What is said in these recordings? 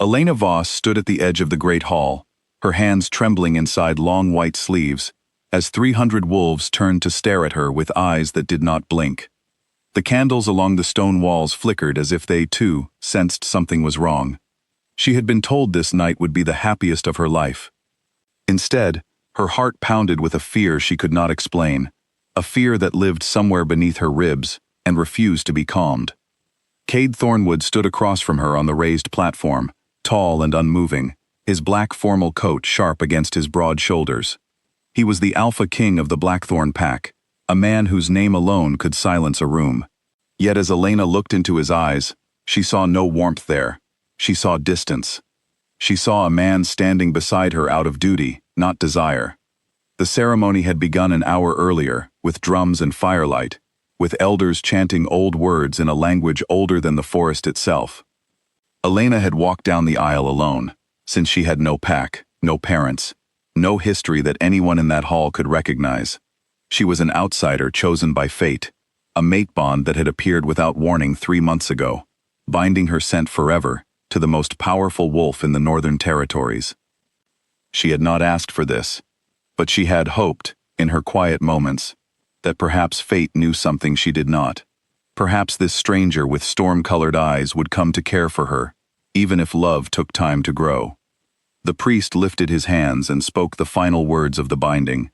Elena Voss stood at the edge of the great hall, her hands trembling inside long white sleeves, as 300 wolves turned to stare at her with eyes that did not blink. The candles along the stone walls flickered as if they, too, sensed something was wrong. She had been told this night would be the happiest of her life. Instead, her heart pounded with a fear she could not explain, a fear that lived somewhere beneath her ribs and refused to be calmed. Cade Thornwood stood across from her on the raised platform, tall and unmoving, his black formal coat sharp against his broad shoulders. He was the alpha king of the Blackthorn pack, a man whose name alone could silence a room. Yet as Elena looked into his eyes, she saw no warmth there. She saw distance. She saw a man standing beside her out of duty, not desire. The ceremony had begun an hour earlier, with drums and firelight, with elders chanting old words in a language older than the forest itself. Elena had walked down the aisle alone, since she had no pack, no parents, no history that anyone in that hall could recognize. She was an outsider chosen by fate, a mate bond that had appeared without warning 3 months ago, binding her scent forever to the most powerful wolf in the Northern Territories. She had not asked for this, but she had hoped, in her quiet moments, that perhaps fate knew something she did not. Perhaps this stranger with storm-colored eyes would come to care for her, even if love took time to grow. The priest lifted his hands and spoke the final words of the binding.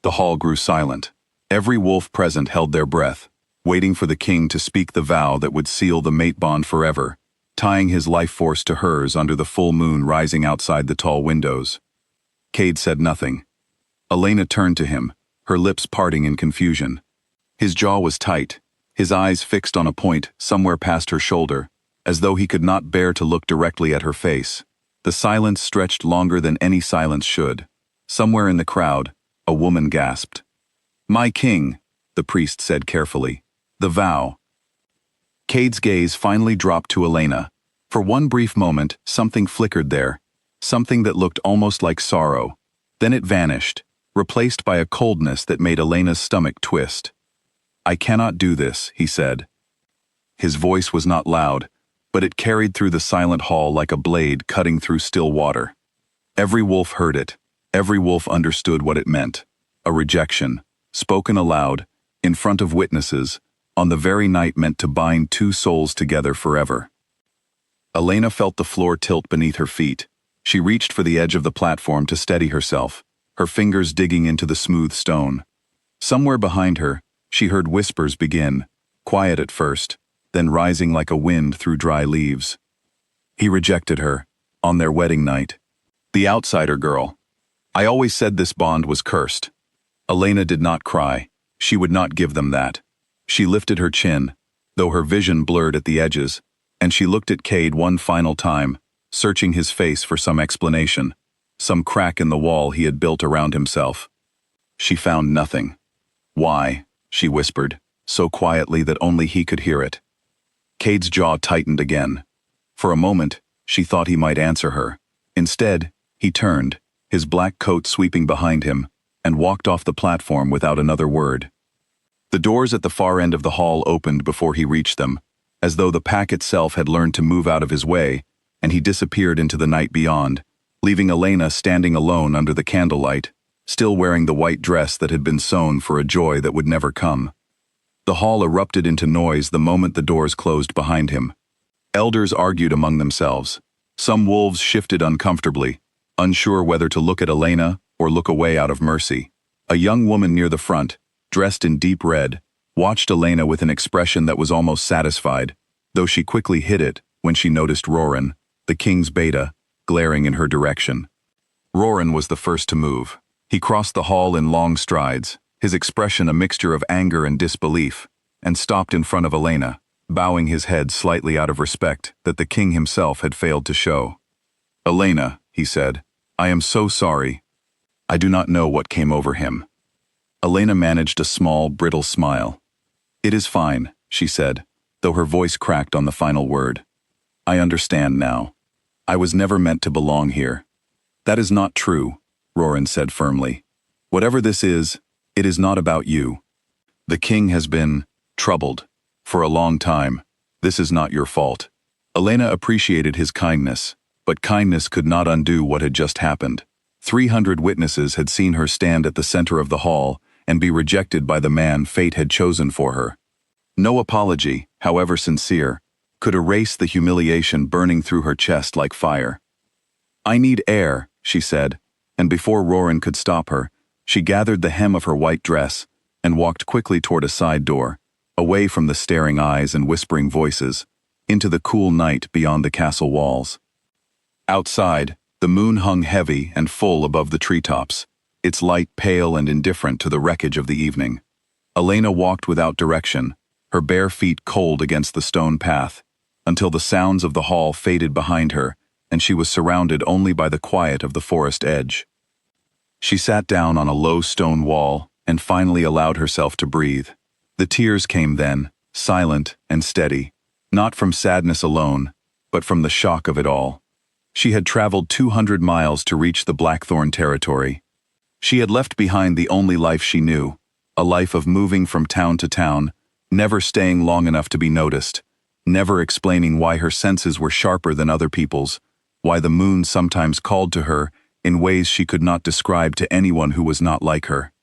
The hall grew silent. Every wolf present held their breath, waiting for the king to speak the vow that would seal the mate bond forever, tying his life force to hers under the full moon rising outside the tall windows. Cade said nothing. Elena turned to him, her lips parting in confusion. His jaw was tight, his eyes fixed on a point somewhere past her shoulder, as though he could not bear to look directly at her face. The silence stretched longer than any silence should. Somewhere in the crowd, a woman gasped. "My king," the priest said carefully. "The vow." Cade's gaze finally dropped to Elena. For one brief moment, something flickered there, something that looked almost like sorrow. Then it vanished, replaced by a coldness that made Elena's stomach twist. "I cannot do this," he said. His voice was not loud, but it carried through the silent hall like a blade cutting through still water. Every wolf heard it. Every wolf understood what it meant. A rejection, spoken aloud, in front of witnesses, on the very night meant to bind two souls together forever. Elena felt the floor tilt beneath her feet. She reached for the edge of the platform to steady herself, her fingers digging into the smooth stone. Somewhere behind her, she heard whispers begin, quiet at first, then rising like a wind through dry leaves. He rejected her, on their wedding night. The outsider girl. I always said this bond was cursed. Elena did not cry. She would not give them that. She lifted her chin, though her vision blurred at the edges, and she looked at Cade one final time, searching his face for some explanation, some crack in the wall he had built around himself. She found nothing. "Why?" she whispered, so quietly that only he could hear it. Cade's jaw tightened again. For a moment, she thought he might answer her. Instead, he turned, his black coat sweeping behind him, and walked off the platform without another word. The doors at the far end of the hall opened before he reached them, as though the pack itself had learned to move out of his way, and he disappeared into the night beyond, leaving Elena standing alone under the candlelight, still wearing the white dress that had been sewn for a joy that would never come. The hall erupted into noise the moment the doors closed behind him. Elders argued among themselves. Some wolves shifted uncomfortably, unsure whether to look at Elena or look away out of mercy. A young woman near the front, dressed in deep red, watched Elena with an expression that was almost satisfied, though she quickly hid it when she noticed Roran, the king's beta, glaring in her direction. Roran was the first to move. He crossed the hall in long strides, his expression a mixture of anger and disbelief, and stopped in front of Elena, bowing his head slightly out of respect that the king himself had failed to show. "Elena," he said, "I am so sorry. I do not know what came over him." Elena managed a small, brittle smile. "It is fine," she said, though her voice cracked on the final word. "I understand now. I was never meant to belong here." "That is not true," Roran said firmly. "Whatever this is, it is not about you. The king has been troubled for a long time. This is not your fault." Elena appreciated his kindness, But kindness could not undo what had just happened. 300 witnesses had seen her stand at the center of the hall and be rejected by the man fate had chosen for her. No apology, however sincere, could erase the humiliation burning through her chest like fire. "I need air," she said, and before Roran could stop her, she gathered the hem of her white dress and walked quickly toward a side door, away from the staring eyes and whispering voices, into the cool night beyond the castle walls. Outside, the moon hung heavy and full above the treetops, its light pale and indifferent to the wreckage of the evening. Elena walked without direction, her bare feet cold against the stone path, until the sounds of the hall faded behind her and she was surrounded only by the quiet of the forest edge. She sat down on a low stone wall and finally allowed herself to breathe. The tears came then, silent and steady, not from sadness alone, but from the shock of it all. She had traveled 200 miles to reach the Blackthorn territory. She had left behind the only life she knew, a life of moving from town to town, never staying long enough to be noticed, never explaining why her senses were sharper than other people's, why the moon sometimes called to her in ways she could not describe to anyone who was not like her.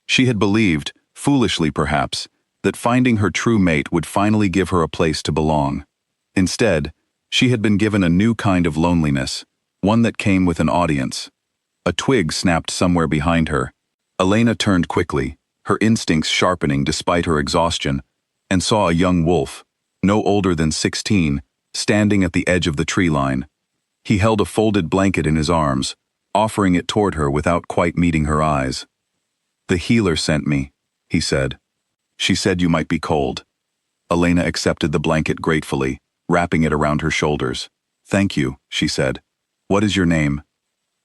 She had believed, foolishly perhaps, that finding her true mate would finally give her a place to belong. Instead, she had been given a new kind of loneliness, one that came with an audience. A twig snapped somewhere behind her. Elena turned quickly, her instincts sharpening despite her exhaustion, and saw a young wolf, no older than 16, standing at the edge of the tree line. He held a folded blanket in his arms, offering it toward her without quite meeting her eyes. "The healer sent me," he said. "She said you might be cold." Elena accepted the blanket gratefully, wrapping it around her shoulders. "Thank you," she said. "What is your name?"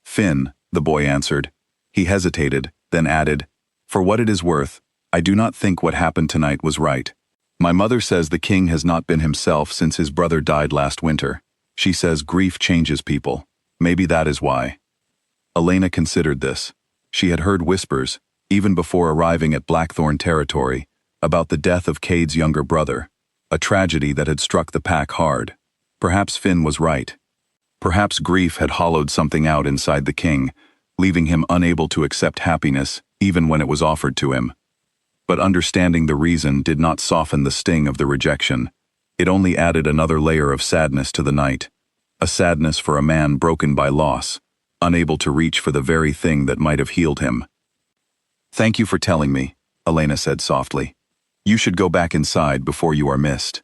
"Finn," the boy answered. He hesitated, then added, "For what it is worth, I do not think what happened tonight was right. My mother says the king has not been himself since his brother died last winter. She says grief changes people. Maybe that is why." Elena considered this. She had heard whispers, even before arriving at Blackthorn territory, about the death of Cade's younger brother, a tragedy that had struck the pack hard. Perhaps Finn was right. Perhaps grief had hollowed something out inside the king, leaving him unable to accept happiness even when it was offered to him. But understanding the reason did not soften the sting of the rejection. It only added another layer of sadness to the night, a sadness for a man broken by loss, unable to reach for the very thing that might have healed him. "Thank you for telling me," Elena said softly. "You should go back inside before you are missed."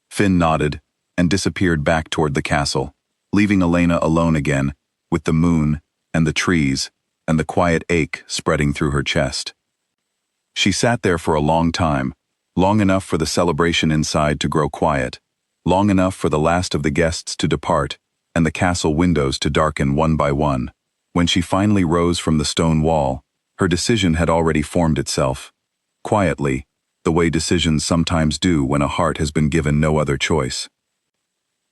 Finn nodded and disappeared back toward the castle, leaving Elena alone again, with the moon and the trees and the quiet ache spreading through her chest. She sat there for a long time, long enough for the celebration inside to grow quiet, long enough for the last of the guests to depart and the castle windows to darken one by one. When she finally rose from the stone wall, her decision had already formed itself. Quietly, the way decisions sometimes do when a heart has been given no other choice.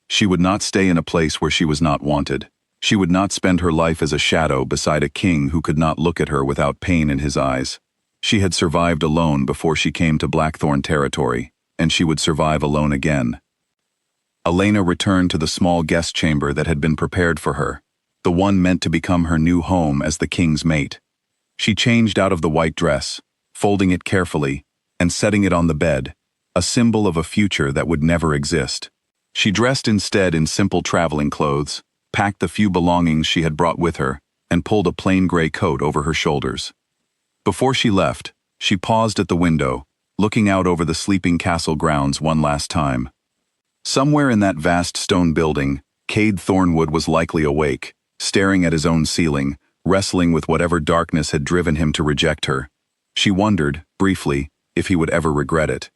She would not stay in a place where she was not wanted. She would not spend her life as a shadow beside a king who could not look at her without pain in his eyes. She had survived alone before she came to Blackthorn territory, and she would survive alone again. Elena returned to the small guest chamber that had been prepared for her, the one meant to become her new home as the king's mate. She changed out of the white dress, folding it carefully, and setting it on the bed, a symbol of a future that would never exist. She dressed instead in simple traveling clothes, packed the few belongings she had brought with her, and pulled a plain gray coat over her shoulders. Before she left, she paused at the window, looking out over the sleeping castle grounds one last time. Somewhere in that vast stone building, Cade Thornwood was likely awake, staring at his own ceiling, wrestling with whatever darkness had driven him to reject her. She wondered, briefly, if he would ever regret it.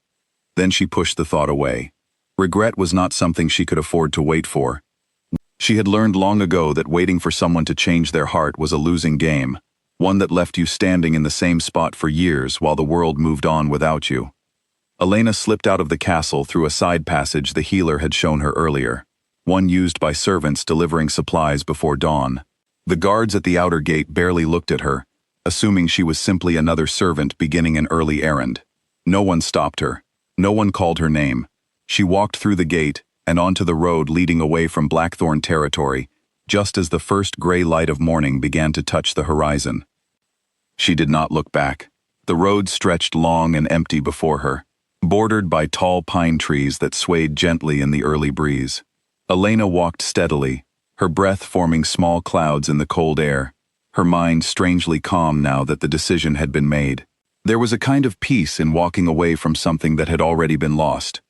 Then she pushed the thought away. Regret was not something she could afford to wait for. She had learned long ago that waiting for someone to change their heart was a losing game, one that left you standing in the same spot for years while the world moved on without you. Elena slipped out of the castle through a side passage the healer had shown her earlier, one used by servants delivering supplies before dawn. The guards at the outer gate barely looked at her, assuming she was simply another servant beginning an early errand. No one stopped her. No one called her name. She walked through the gate, and onto the road leading away from Blackthorn territory, just as the first gray light of morning began to touch the horizon. She did not look back. The road stretched long and empty before her, bordered by tall pine trees that swayed gently in the early breeze. Elena walked steadily, her breath forming small clouds in the cold air, her mind strangely calm now that the decision had been made. There was a kind of peace in walking away from something that had already been lost.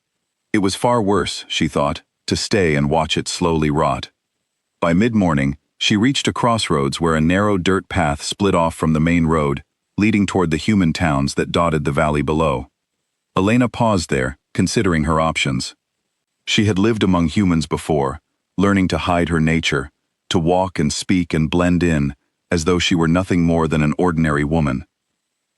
It was far worse, she thought, to stay and watch it slowly rot. By mid-morning, she reached a crossroads where a narrow dirt path split off from the main road, leading toward the human towns that dotted the valley below. Elena paused there, considering her options. She had lived among humans before, learning to hide her nature, to walk and speak and blend in, as though she were nothing more than an ordinary woman.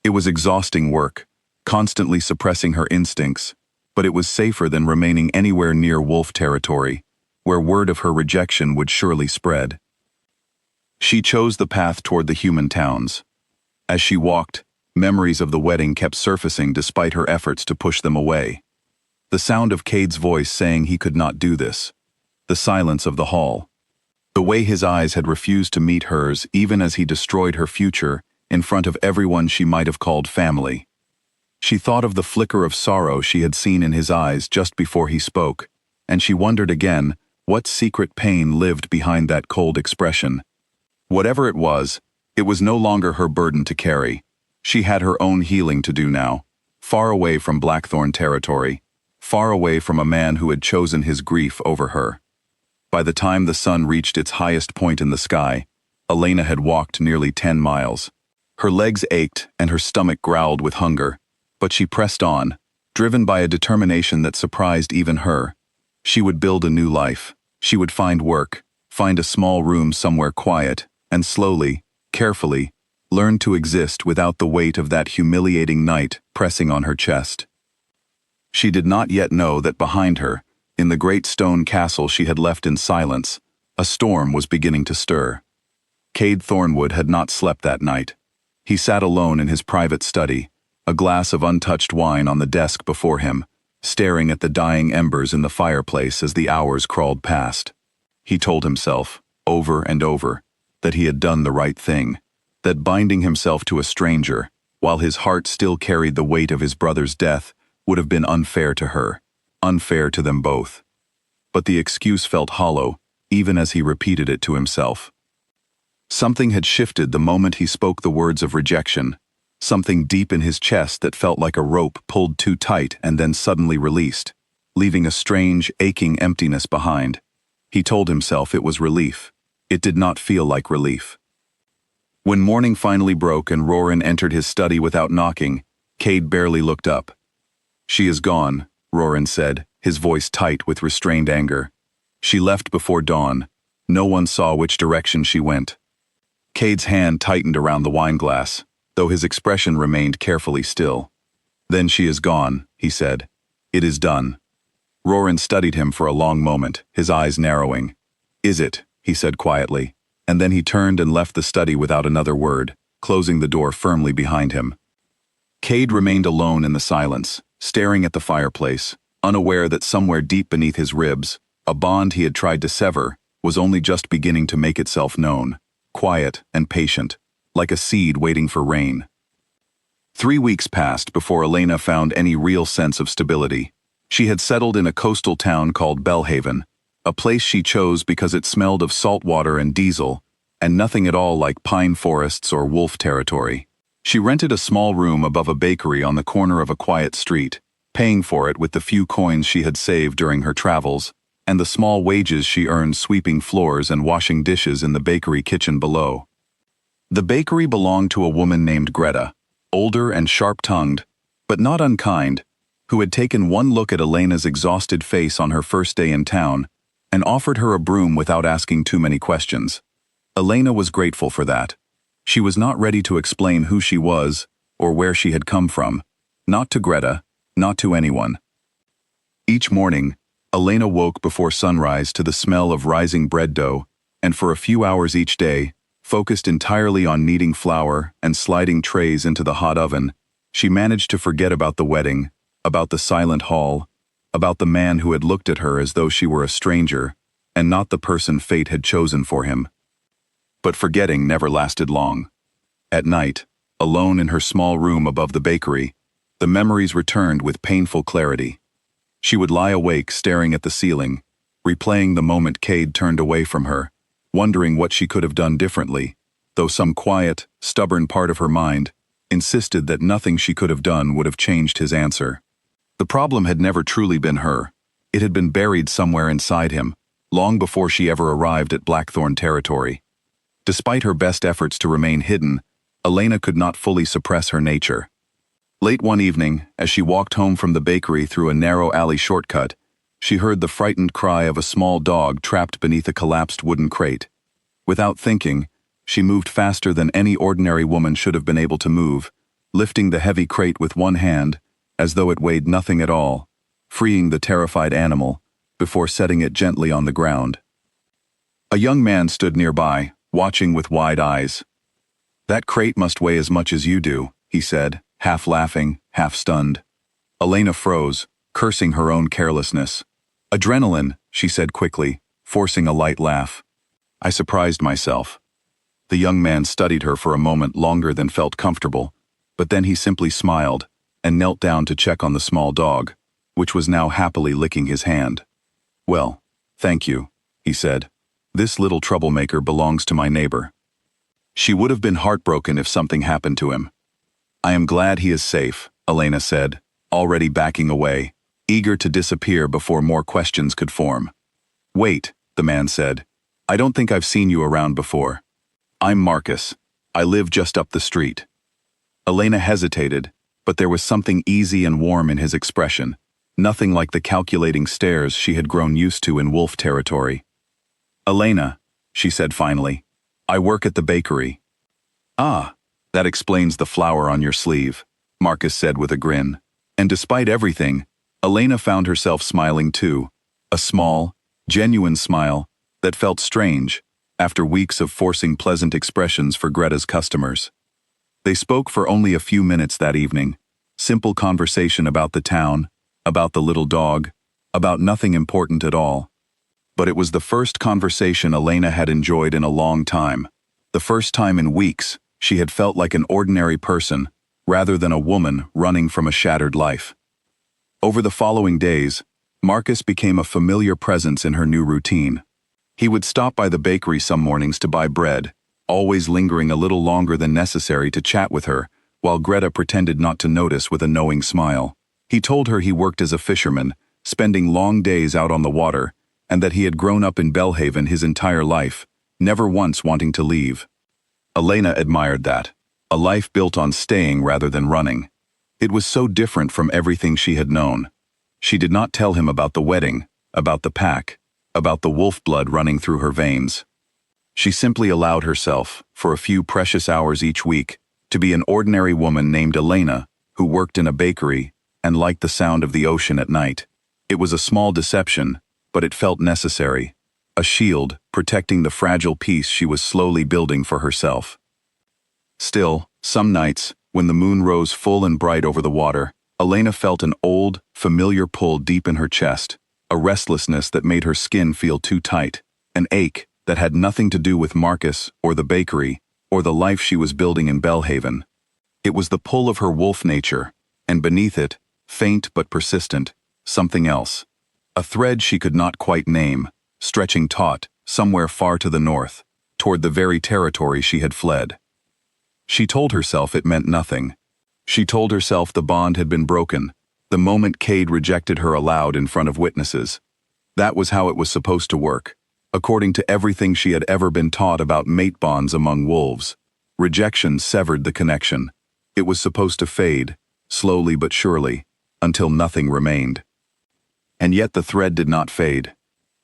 It was exhausting work, constantly suppressing her instincts, but it was safer than remaining anywhere near wolf territory, where word of her rejection would surely spread. She chose the path toward the human towns. As she walked, memories of the wedding kept surfacing despite her efforts to push them away. The sound of Cade's voice saying he could not do this. The silence of the hall. The way his eyes had refused to meet hers even as he destroyed her future in front of everyone she might have called family. She thought of the flicker of sorrow she had seen in his eyes just before he spoke, and she wondered again what secret pain lived behind that cold expression. Whatever it was no longer her burden to carry. She had her own healing to do now, far away from Blackthorn territory, far away from a man who had chosen his grief over her. By the time the sun reached its highest point in the sky, Elena had walked nearly 10 miles. Her legs ached and her stomach growled with hunger, but she pressed on, driven by a determination that surprised even her. She would build a new life. She would find work, find a small room somewhere quiet, and slowly, carefully, learn to exist without the weight of that humiliating night pressing on her chest. She did not yet know that behind her, in the great stone castle she had left in silence, a storm was beginning to stir. Cade Thornwood had not slept that night. He sat alone in his private study, a glass of untouched wine on the desk before him, staring at the dying embers in the fireplace as the hours crawled past. He told himself, over and over, that he had done the right thing, that binding himself to a stranger, while his heart still carried the weight of his brother's death, would have been unfair to her, unfair to them both. But the excuse felt hollow, even as he repeated it to himself. Something had shifted the moment he spoke the words of rejection, something deep in his chest that felt like a rope pulled too tight and then suddenly released, leaving a strange, aching emptiness behind. He told himself it was relief. It did not feel like relief. When morning finally broke and Roran entered his study without knocking, Cade barely looked up. "She is gone," Roran said, his voice tight with restrained anger. "She left before dawn. No one saw which direction she went." Cade's hand tightened around the wineglass, though his expression remained carefully still. "Then she is gone," he said. "It is done." Roran studied him for a long moment, his eyes narrowing. "Is it?" he said quietly, and then he turned and left the study without another word, closing the door firmly behind him. Cade remained alone in the silence, staring at the fireplace, unaware that somewhere deep beneath his ribs, a bond he had tried to sever was only just beginning to make itself known, quiet and patient, like a seed waiting for rain. 3 weeks passed before Elena found any real sense of stability. She had settled in a coastal town called Bellhaven, a place she chose because it smelled of salt water and diesel, and nothing at all like pine forests or wolf territory. She rented a small room above a bakery on the corner of a quiet street, paying for it with the few coins she had saved during her travels, and the small wages she earned sweeping floors and washing dishes in the bakery kitchen below. The bakery belonged to a woman named Greta, older and sharp-tongued, but not unkind, who had taken one look at Elena's exhausted face on her first day in town and offered her a broom without asking too many questions. Elena was grateful for that. She was not ready to explain who she was or where she had come from, not to Greta, not to anyone. Each morning, Elena woke before sunrise to the smell of rising bread dough, and for a few hours each day, focused entirely on kneading flour and sliding trays into the hot oven, she managed to forget about the wedding, about the silent hall, about the man who had looked at her as though she were a stranger, and not the person fate had chosen for him. But forgetting never lasted long. At night, alone in her small room above the bakery, the memories returned with painful clarity. She would lie awake staring at the ceiling, replaying the moment Cade turned away from her, wondering what she could have done differently, though some quiet, stubborn part of her mind insisted that nothing she could have done would have changed his answer. The problem had never truly been her. It had been buried somewhere inside him, long before she ever arrived at Blackthorn territory. Despite her best efforts to remain hidden, Elena could not fully suppress her nature. Late one evening, as she walked home from the bakery through a narrow alley shortcut, she heard the frightened cry of a small dog trapped beneath a collapsed wooden crate. Without thinking, she moved faster than any ordinary woman should have been able to move, lifting the heavy crate with one hand, as though it weighed nothing at all, freeing the terrified animal, before setting it gently on the ground. A young man stood nearby, watching with wide eyes. "That crate must weigh as much as you do," he said, half laughing, half stunned. Elena froze, cursing her own carelessness. "Adrenaline," she said quickly, forcing a light laugh. "I surprised myself." The young man studied her for a moment longer than felt comfortable, but then he simply smiled and knelt down to check on the small dog, which was now happily licking his hand. "Well, thank you," he said. "This little troublemaker belongs to my neighbor." She would have been heartbroken if something happened to him. "I am glad he is safe," Elena said, already backing away, eager to disappear before more questions could form. "Wait," the man said. "I don't think I've seen you around before. I'm Marcus. I live just up the street." Elena hesitated, but there was something easy and warm in his expression, nothing like the calculating stares she had grown used to in wolf territory. "Elena," she said finally, "I work at the bakery." "Ah, that explains the flower on your sleeve," Marcus said with a grin. And despite everything, Elena found herself smiling too, a small, genuine smile that felt strange after weeks of forcing pleasant expressions for Greta's customers. They spoke for only a few minutes that evening, simple conversation about the town, about the little dog, about nothing important at all. But it was the first conversation Elena had enjoyed in a long time, the first time in weeks she had felt like an ordinary person, rather than a woman running from a shattered life. Over the following days, Marcus became a familiar presence in her new routine. He would stop by the bakery some mornings to buy bread, always lingering a little longer than necessary to chat with her, while Greta pretended not to notice with a knowing smile. He told her he worked as a fisherman, spending long days out on the water, and that he had grown up in Belhaven his entire life, never once wanting to leave. Elena admired that, a life built on staying rather than running. It was so different from everything she had known. She did not tell him about the wedding, about the pack, about the wolf blood running through her veins. She simply allowed herself, for a few precious hours each week, to be an ordinary woman named Elena, who worked in a bakery and liked the sound of the ocean at night. It was a small deception, but it felt necessary, a shield protecting the fragile peace she was slowly building for herself. Still, some nights, when the moon rose full and bright over the water, Elena felt an old, familiar pull deep in her chest, a restlessness that made her skin feel too tight, an ache that had nothing to do with Marcus or the bakery or the life she was building in Belhaven. It was the pull of her wolf nature, and beneath it, faint but persistent, something else. A thread she could not quite name, stretching taut, somewhere far to the north, toward the very territory she had fled. She told herself it meant nothing. She told herself the bond had been broken, the moment Cade rejected her aloud in front of witnesses. That was how it was supposed to work, according to everything she had ever been taught about mate bonds among wolves. Rejection severed the connection. It was supposed to fade, slowly but surely, until nothing remained. And yet the thread did not fade.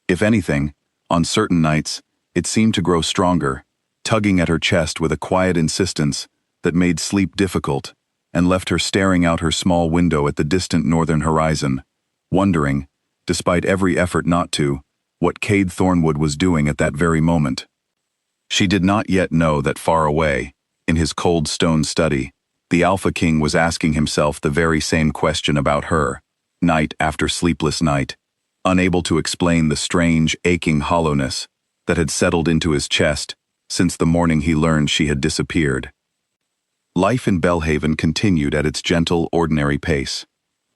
If anything, on certain nights, it seemed to grow stronger, tugging at her chest with a quiet insistence that made sleep difficult and left her staring out her small window at the distant northern horizon, wondering, despite every effort not to, what Cade Thornwood was doing at that very moment. She did not yet know that far away, in his cold stone study, the Alpha King was asking himself the very same question about her. night after sleepless night, unable to explain the strange, aching hollowness that had settled into his chest since the morning he learned she had disappeared. Life in Belhaven continued at its gentle, ordinary pace.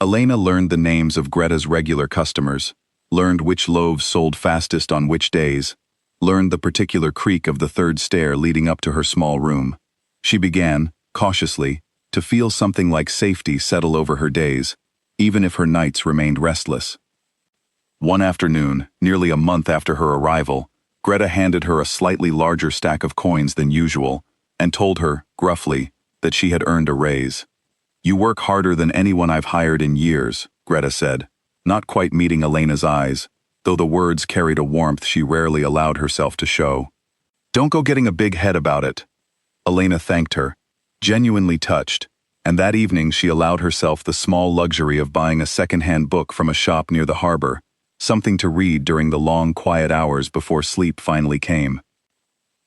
Elena learned the names of Greta's regular customers, learned which loaves sold fastest on which days, learned the particular creak of the third stair leading up to her small room. She began, cautiously, to feel something like safety settle over her days, even if her nights remained restless. One afternoon, nearly a month after her arrival, Greta handed her a slightly larger stack of coins than usual and told her, gruffly, that she had earned a raise. "You work harder than anyone I've hired in years," Greta said, not quite meeting Elena's eyes, though the words carried a warmth she rarely allowed herself to show. "Don't go getting a big head about it." Elena thanked her, genuinely touched, and that evening she allowed herself the small luxury of buying a second-hand book from a shop near the harbor, something to read during the long, quiet hours before sleep finally came.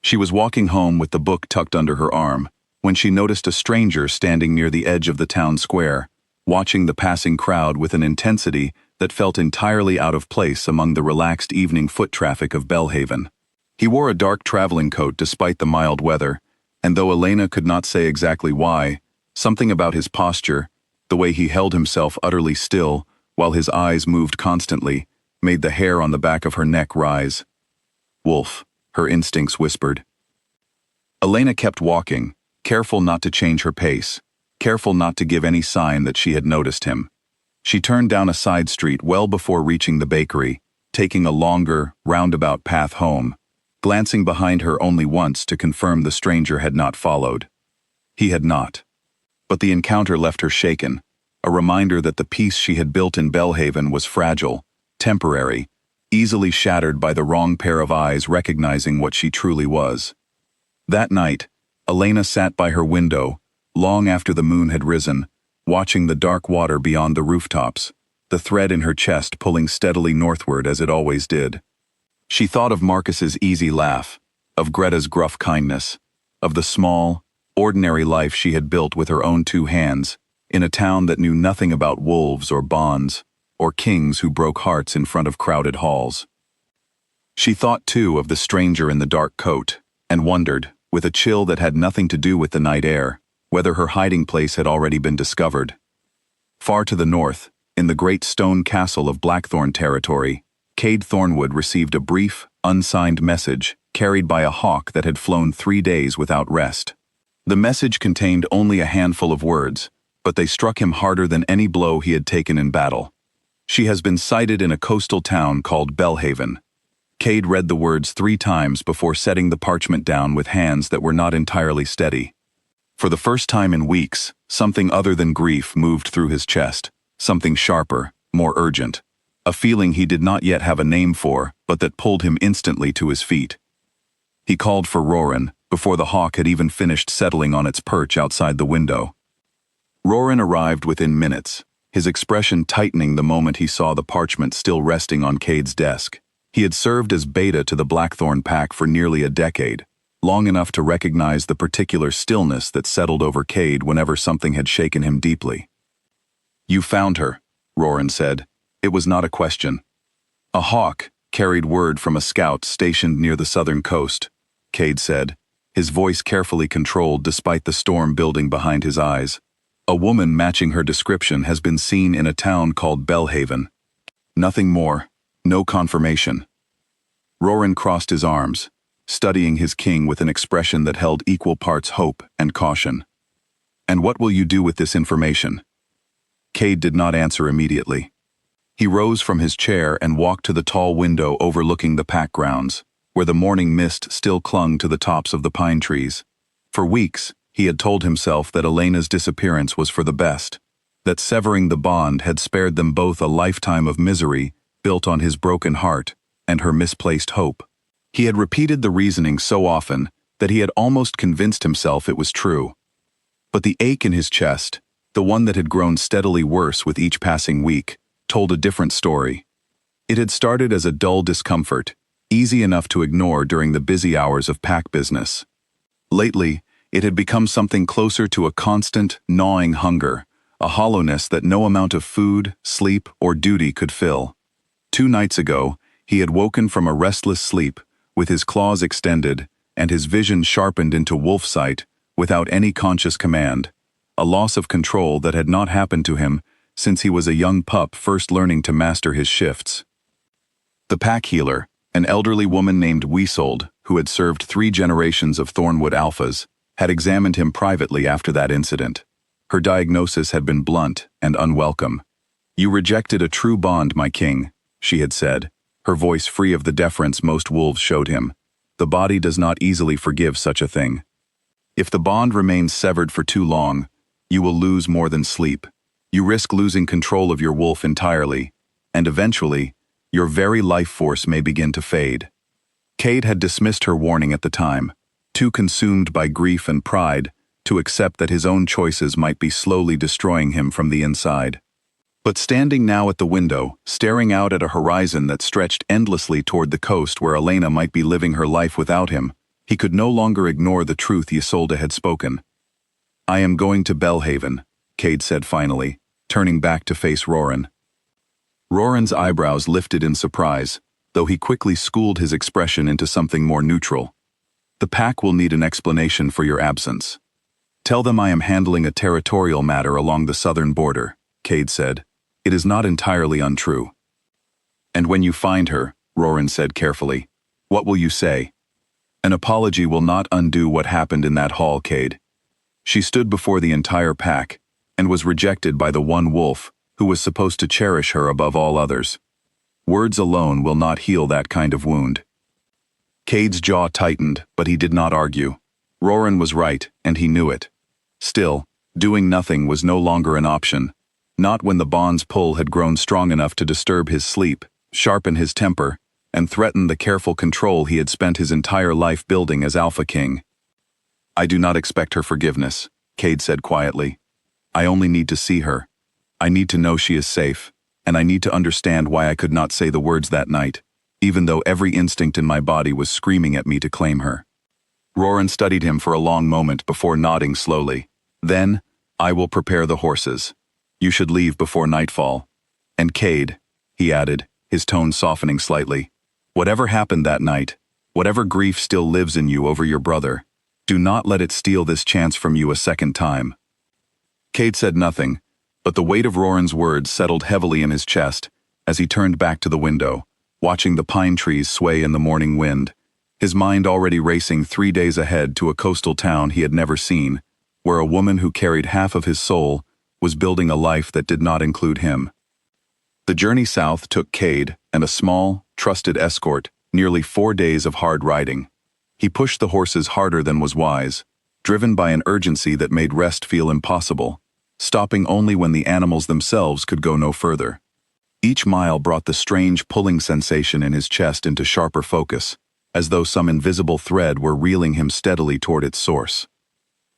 She was walking home with the book tucked under her arm when she noticed a stranger standing near the edge of the town square, watching the passing crowd with an intensity that felt entirely out of place among the relaxed evening foot traffic of Belhaven. He wore a dark traveling coat despite the mild weather, and though Elena could not say exactly why, something about his posture, the way he held himself utterly still while his eyes moved constantly, made the hair on the back of her neck rise. "Wolf," her instincts whispered. Elena kept walking, careful not to change her pace, careful not to give any sign that she had noticed him. She turned down a side street well before reaching the bakery, taking a longer, roundabout path home, glancing behind her only once to confirm the stranger had not followed. He had not. But the encounter left her shaken, a reminder that the peace she had built in Belhaven was fragile, temporary, easily shattered by the wrong pair of eyes recognizing what she truly was. That night, Elena sat by her window, long after the moon had risen, watching the dark water beyond the rooftops, the thread in her chest pulling steadily northward as it always did. She thought of Marcus's easy laugh, of Greta's gruff kindness, of the small, ordinary life she had built with her own two hands, in a town that knew nothing about wolves or bonds, or kings who broke hearts in front of crowded halls. She thought, too, of the stranger in the dark coat, and wondered, with a chill that had nothing to do with the night air, whether her hiding place had already been discovered. Far to the north, in the great stone castle of Blackthorn territory, Cade Thornwood received a brief, unsigned message carried by a hawk that had flown 3 days without rest. The message contained only a handful of words, but they struck him harder than any blow he had taken in battle. "She has been sighted in a coastal town called Belhaven." Cade read the words 3 times before setting the parchment down with hands that were not entirely steady. For the first time in weeks, something other than grief moved through his chest, something sharper, more urgent, a feeling he did not yet have a name for, but that pulled him instantly to his feet. He called for Roran, before the hawk had even finished settling on its perch outside the window. Roran arrived within minutes, his expression tightening the moment he saw the parchment still resting on Cade's desk. He had served as beta to the Blackthorn pack for nearly a decade, long enough to recognize the particular stillness that settled over Cade whenever something had shaken him deeply. "You found her," Roran said. It was not a question. "A hawk carried word from a scout stationed near the southern coast," Cade said, his voice carefully controlled despite the storm building behind his eyes. "A woman matching her description has been seen in a town called Belhaven. Nothing more, no confirmation." Roran crossed his arms, studying his king with an expression that held equal parts hope and caution. "And what will you do with this information?" Cade did not answer immediately. He rose from his chair and walked to the tall window overlooking the pack grounds, where the morning mist still clung to the tops of the pine trees. For weeks, he had told himself that Elena's disappearance was for the best, that severing the bond had spared them both a lifetime of misery built on his broken heart and her misplaced hope. He had repeated the reasoning so often that he had almost convinced himself it was true. But the ache in his chest, the one that had grown steadily worse with each passing week, told a different story. It had started as a dull discomfort, easy enough to ignore during the busy hours of pack business. Lately, it had become something closer to a constant, gnawing hunger, a hollowness that no amount of food, sleep, or duty could fill. 2 nights ago, he had woken from a restless sleep, with his claws extended, and his vision sharpened into wolf sight, without any conscious command, a loss of control that had not happened to him since he was a young pup first learning to master his shifts. The pack healer, an elderly woman named Weasold, who had served 3 generations of Thornwood Alphas, had examined him privately after that incident. Her diagnosis had been blunt and unwelcome. "You rejected a true bond, my king," she had said, her voice free of the deference most wolves showed him. "The body does not easily forgive such a thing. If the bond remains severed for too long, you will lose more than sleep. You risk losing control of your wolf entirely, and eventually, your very life force may begin to fade." Cade had dismissed her warning at the time, too consumed by grief and pride to accept that his own choices might be slowly destroying him from the inside. But standing now at the window, staring out at a horizon that stretched endlessly toward the coast where Elena might be living her life without him, he could no longer ignore the truth Isolde had spoken. "I am going to Belhaven," Cade said finally, turning back to face Roran. Roran's eyebrows lifted in surprise, though he quickly schooled his expression into something more neutral. "The pack will need an explanation for your absence. Tell them I am handling a territorial matter along the southern border," Cade said. "It is not entirely untrue." "And when you find her," Roran said carefully, "what will you say?" "An apology will not undo what happened in that hall, Cade. She stood before the entire pack, and was rejected by the one wolf, who was supposed to cherish her above all others. Words alone will not heal that kind of wound." Cade's jaw tightened, but he did not argue. Roran was right, and he knew it. Still, doing nothing was no longer an option, not when the bond's pull had grown strong enough to disturb his sleep, sharpen his temper, and threaten the careful control he had spent his entire life building as Alpha King. "I do not expect her forgiveness," Cade said quietly. "I only need to see her. I need to know she is safe, and I need to understand why I could not say the words that night, even though every instinct in my body was screaming at me to claim her." Roran studied him for a long moment before nodding slowly. "Then, I will prepare the horses. You should leave before nightfall. And Cade," he added, his tone softening slightly, "whatever happened that night, whatever grief still lives in you over your brother, do not let it steal this chance from you a second time." Cade said nothing, but the weight of Roran's words settled heavily in his chest as he turned back to the window, watching the pine trees sway in the morning wind, his mind already racing 3 days ahead to a coastal town he had never seen, where a woman who carried half of his soul was building a life that did not include him. The journey south took Cade and a small, trusted escort nearly 4 days of hard riding. He pushed the horses harder than was wise, driven by an urgency that made rest feel impossible, stopping only when the animals themselves could go no further. Each mile brought the strange pulling sensation in his chest into sharper focus, as though some invisible thread were reeling him steadily toward its source.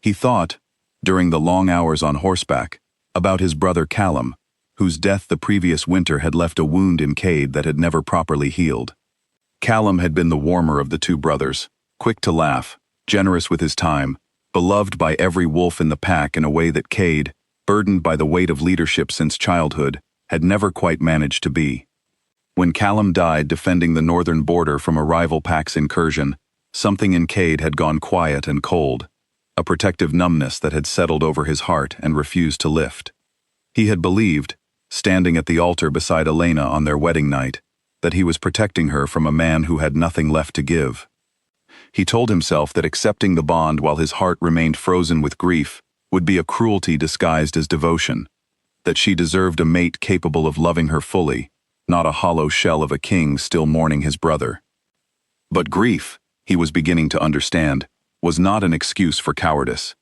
He thought, during the long hours on horseback, about his brother Callum, whose death the previous winter had left a wound in Cade that had never properly healed. Callum had been the warmer of the 2 brothers, quick to laugh, generous with his time, beloved by every wolf in the pack in a way that Cade, burdened by the weight of leadership since childhood, had never quite managed to be. When Callum died defending the northern border from a rival pack's incursion, something in Cade had gone quiet and cold, a protective numbness that had settled over his heart and refused to lift. He had believed, standing at the altar beside Elena on their wedding night, that he was protecting her from a man who had nothing left to give. He told himself that accepting the bond while his heart remained frozen with grief would be a cruelty disguised as devotion, that she deserved a mate capable of loving her fully, not a hollow shell of a king still mourning his brother. But grief, he was beginning to understand, was not an excuse for cowardice.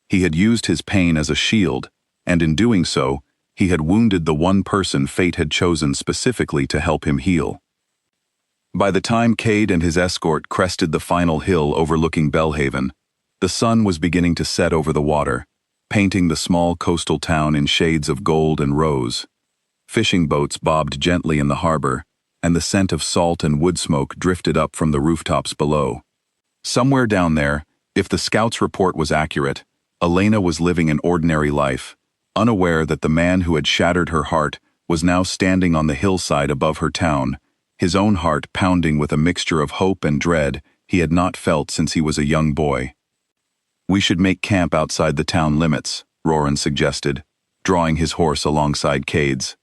He had used his pain as a shield, and in doing so, he had wounded the one person fate had chosen specifically to help him heal. By the time Cade and his escort crested the final hill overlooking Belhaven, the sun was beginning to set over the water, painting the small coastal town in shades of gold and rose. Fishing boats bobbed gently in the harbor, and the scent of salt and wood smoke drifted up from the rooftops below. Somewhere down there, if the scout's report was accurate, Elena was living an ordinary life, unaware that the man who had shattered her heart was now standing on the hillside above her town, his own heart pounding with a mixture of hope and dread he had not felt since he was a young boy. "We should make camp outside the town limits," Roran suggested, drawing his horse alongside Cade's.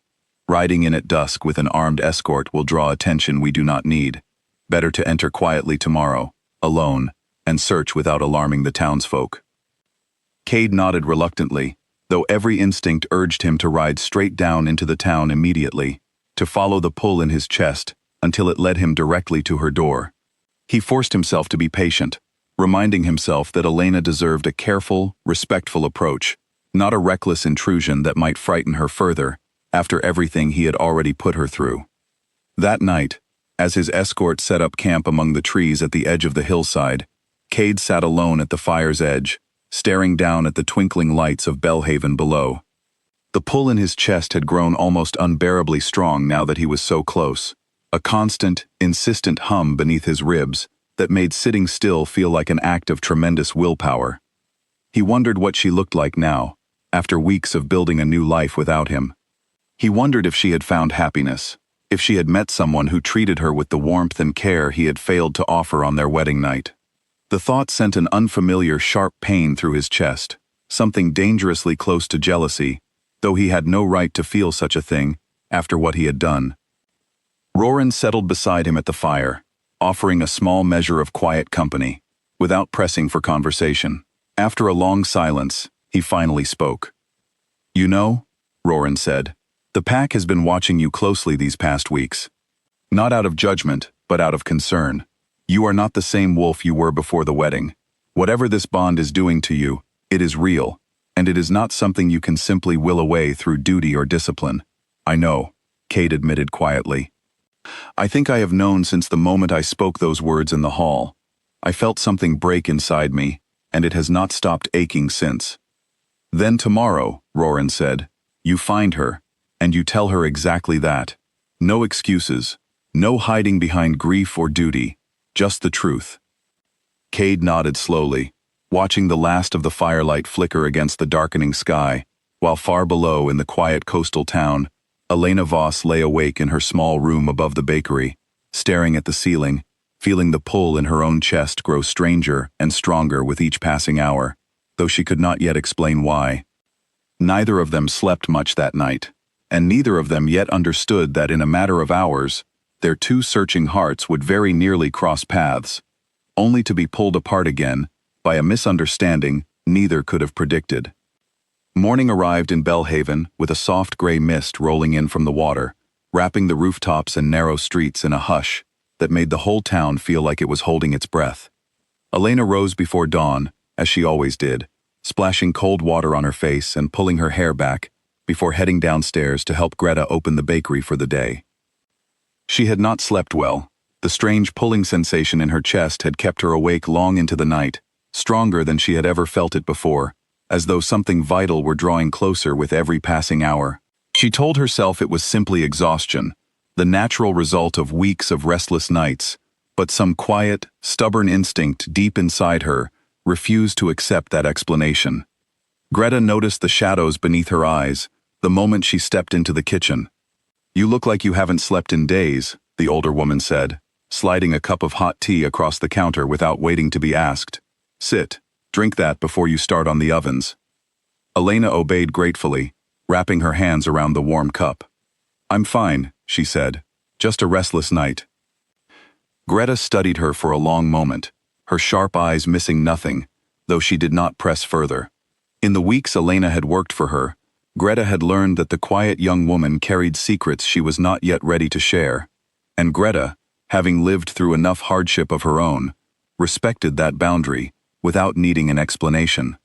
"Riding in at dusk with an armed escort will draw attention we do not need. Better to enter quietly tomorrow, alone, and search without alarming the townsfolk." Cade nodded reluctantly, though every instinct urged him to ride straight down into the town immediately, to follow the pull in his chest until it led him directly to her door. He forced himself to be patient, reminding himself that Elena deserved a careful, respectful approach, not a reckless intrusion that might frighten her further after everything he had already put her through. That night, as his escort set up camp among the trees at the edge of the hillside, Cade sat alone at the fire's edge, staring down at the twinkling lights of Belhaven below. The pull in his chest had grown almost unbearably strong now that he was so close, a constant, insistent hum beneath his ribs that made sitting still feel like an act of tremendous willpower. He wondered what she looked like now, after weeks of building a new life without him. He wondered if she had found happiness, if she had met someone who treated her with the warmth and care he had failed to offer on their wedding night. The thought sent an unfamiliar sharp pain through his chest, something dangerously close to jealousy, though he had no right to feel such a thing after what he had done. Roran settled beside him at the fire, offering a small measure of quiet company, without pressing for conversation. After a long silence, he finally spoke. "You know," Roran said, "the pack has been watching you closely these past weeks. Not out of judgment, but out of concern. You are not the same Wolf you were before the wedding. Whatever this bond is doing to you, it is real, and it is not something you can simply will away through duty or discipline." "I know," Cade admitted quietly. "I think I have known since the moment I spoke those words in the hall. I felt something break inside me, and it has not stopped aching since." "Then tomorrow," Roran said, "you find her, and you tell her exactly that. No excuses, no hiding behind grief or duty, just the truth." Cade nodded slowly, watching the last of the firelight flicker against the darkening sky, while far below in the quiet coastal town, Elena Voss lay awake in her small room above the bakery, staring at the ceiling, feeling the pull in her own chest grow stranger and stronger with each passing hour, though she could not yet explain why. Neither of them slept much that night, and neither of them yet understood that in a matter of hours, their two searching hearts would very nearly cross paths, only to be pulled apart again by a misunderstanding neither could have predicted. Morning arrived in Belhaven with a soft gray mist rolling in from the water, wrapping the rooftops and narrow streets in a hush that made the whole town feel like it was holding its breath. Elena rose before dawn, as she always did, splashing cold water on her face and pulling her hair back before heading downstairs to help Greta open the bakery for the day. She had not slept well. The strange pulling sensation in her chest had kept her awake long into the night, stronger than she had ever felt it before, as though something vital were drawing closer with every passing hour. She told herself it was simply exhaustion, the natural result of weeks of restless nights, but some quiet, stubborn instinct deep inside her refused to accept that explanation. Greta noticed the shadows beneath her eyes the moment she stepped into the kitchen. "You look like you haven't slept in days," the older woman said, sliding a cup of hot tea across the counter without waiting to be asked. "Sit, drink that before you start on the ovens." Elena obeyed gratefully, wrapping her hands around the warm cup. "I'm fine," she said, "just a restless night." Greta studied her for a long moment, her sharp eyes missing nothing, though she did not press further. In the weeks Elena had worked for her, Greta had learned that the quiet young woman carried secrets she was not yet ready to share, and Greta, having lived through enough hardship of her own, respected that boundary without needing an explanation.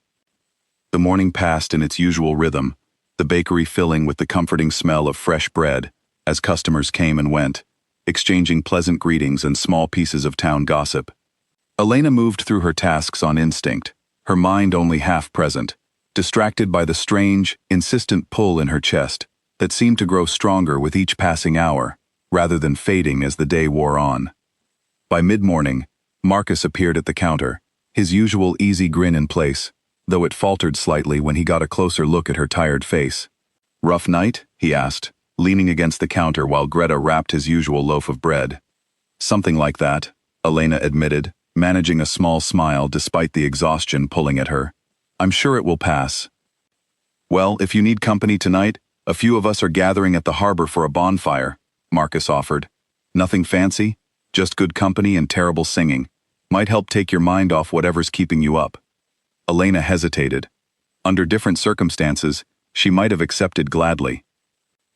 The morning passed in its usual rhythm, the bakery filling with the comforting smell of fresh bread as customers came and went, exchanging pleasant greetings and small pieces of town gossip. Elena moved through her tasks on instinct, her mind only half present, distracted by the strange, insistent pull in her chest that seemed to grow stronger with each passing hour, rather than fading as the day wore on. By mid-morning, Marcus appeared at the counter, his usual easy grin in place, though it faltered slightly when he got a closer look at her tired face. "Rough night?" he asked, leaning against the counter while Greta wrapped his usual loaf of bread. "Something like that," Elena admitted, managing a small smile despite the exhaustion pulling at her. "I'm sure it will pass." "Well, if you need company tonight, a few of us are gathering at the harbor for a bonfire," Marcus offered. "Nothing fancy, just good company and terrible singing. Might help take your mind off whatever's keeping you up." Elena hesitated. Under different circumstances, she might have accepted gladly.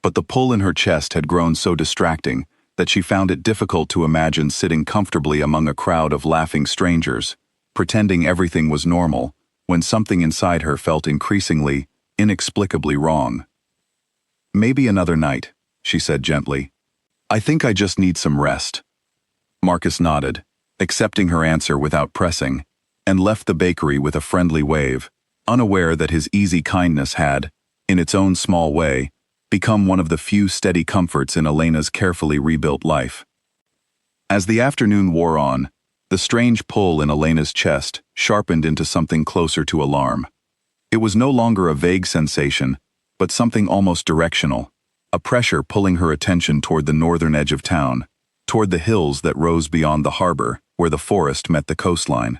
But the pull in her chest had grown so distracting that she found it difficult to imagine sitting comfortably among a crowd of laughing strangers, pretending everything was normal, when something inside her felt increasingly, inexplicably wrong. "Maybe another night," she said gently. "I think I just need some rest." Marcus nodded, accepting her answer without pressing, and left the bakery with a friendly wave, unaware that his easy kindness had, in its own small way, become one of the few steady comforts in Elena's carefully rebuilt life. As the afternoon wore on, the strange pull in Elena's chest sharpened into something closer to alarm. It was no longer a vague sensation, but something almost directional, a pressure pulling her attention toward the northern edge of town, toward the hills that rose beyond the harbor, where the forest met the coastline.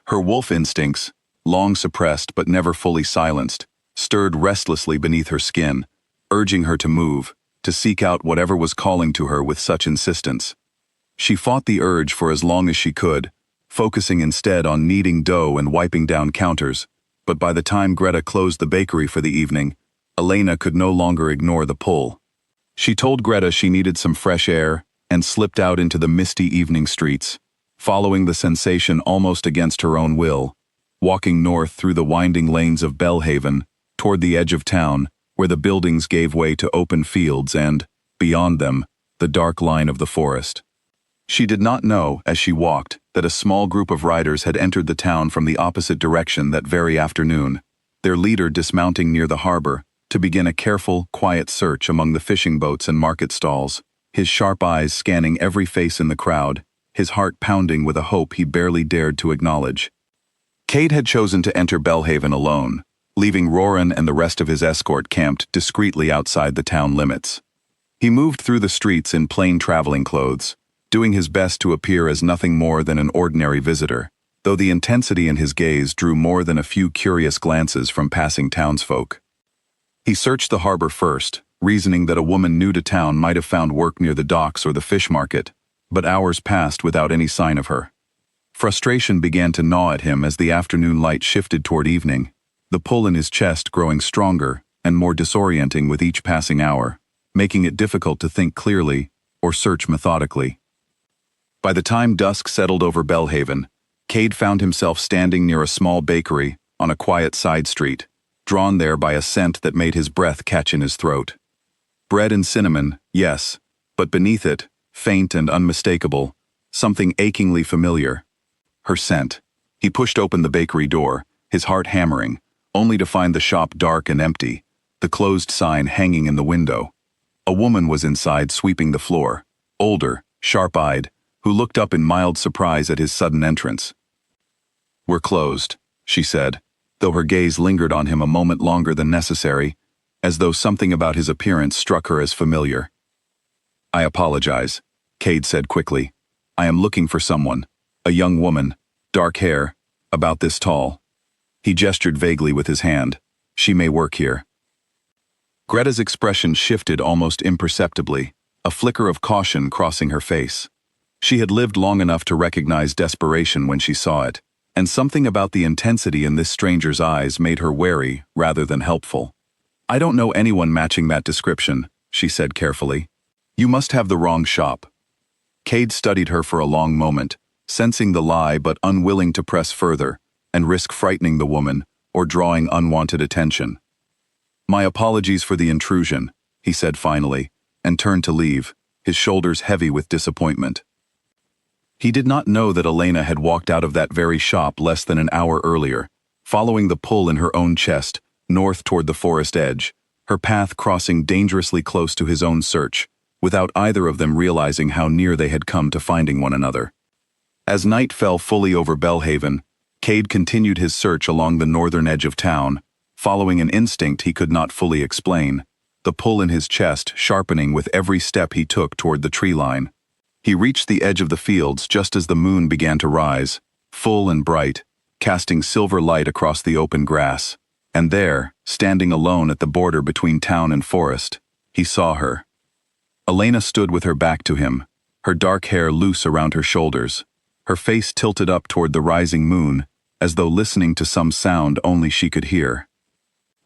Her wolf instincts, long suppressed but never fully silenced, stirred restlessly beneath her skin, urging her to move, to seek out whatever was calling to her with such insistence. She fought the urge for as long as she could, focusing instead on kneading dough and wiping down counters, but by the time Greta closed the bakery for the evening, Elena could no longer ignore the pull. She told Greta she needed some fresh air and slipped out into the misty evening streets, following the sensation almost against her own will, walking north through the winding lanes of Belhaven, toward the edge of town, where the buildings gave way to open fields and, beyond them, the dark line of the forest. She did not know, as she walked, that a small group of riders had entered the town from the opposite direction that very afternoon, their leader dismounting near the harbor to begin a careful, quiet search among the fishing boats and market stalls, his sharp eyes scanning every face in the crowd, his heart pounding with a hope he barely dared to acknowledge. Cade had chosen to enter Belhaven alone, leaving Roran and the rest of his escort camped discreetly outside the town limits. He moved through the streets in plain traveling clothes, doing his best to appear as nothing more than an ordinary visitor, though the intensity in his gaze drew more than a few curious glances from passing townsfolk. He searched the harbor first, reasoning that a woman new to town might have found work near the docks or the fish market, but hours passed without any sign of her. Frustration began to gnaw at him as the afternoon light shifted toward evening, the pull in his chest growing stronger and more disorienting with each passing hour, making it difficult to think clearly or search methodically. By the time dusk settled over Belhaven, Cade found himself standing near a small bakery on a quiet side street, drawn there by a scent that made his breath catch in his throat. Bread and cinnamon, yes, but beneath it, faint and unmistakable, something achingly familiar. Her scent. He pushed open the bakery door, his heart hammering, only to find the shop dark and empty, the closed sign hanging in the window. A woman was inside sweeping the floor, older, sharp-eyed, who looked up in mild surprise at his sudden entrance. "We're closed," she said, though her gaze lingered on him a moment longer than necessary, as though something about his appearance struck her as familiar. "I apologize," Cade said quickly. "I am looking for someone, a young woman, dark hair, about this tall." He gestured vaguely with his hand. "She may work here." Greta's expression shifted almost imperceptibly, a flicker of caution crossing her face. She had lived long enough to recognize desperation when she saw it, and something about the intensity in this stranger's eyes made her wary rather than helpful. "I don't know anyone matching that description," she said carefully. "You must have the wrong shop." Cade studied her for a long moment, sensing the lie but unwilling to press further and risk frightening the woman or drawing unwanted attention. "My apologies for the intrusion," he said finally, and turned to leave, his shoulders heavy with disappointment. He did not know that Elena had walked out of that very shop less than an hour earlier, following the pull in her own chest, north toward the forest edge, her path crossing dangerously close to his own search, without either of them realizing how near they had come to finding one another. As night fell fully over Belhaven, Cade continued his search along the northern edge of town, following an instinct he could not fully explain, the pull in his chest sharpening with every step he took toward the tree line. He reached the edge of the fields just as the moon began to rise, full and bright, casting silver light across the open grass. And there, standing alone at the border between town and forest, he saw her. Elena stood with her back to him, her dark hair loose around her shoulders, her face tilted up toward the rising moon, as though listening to some sound only she could hear.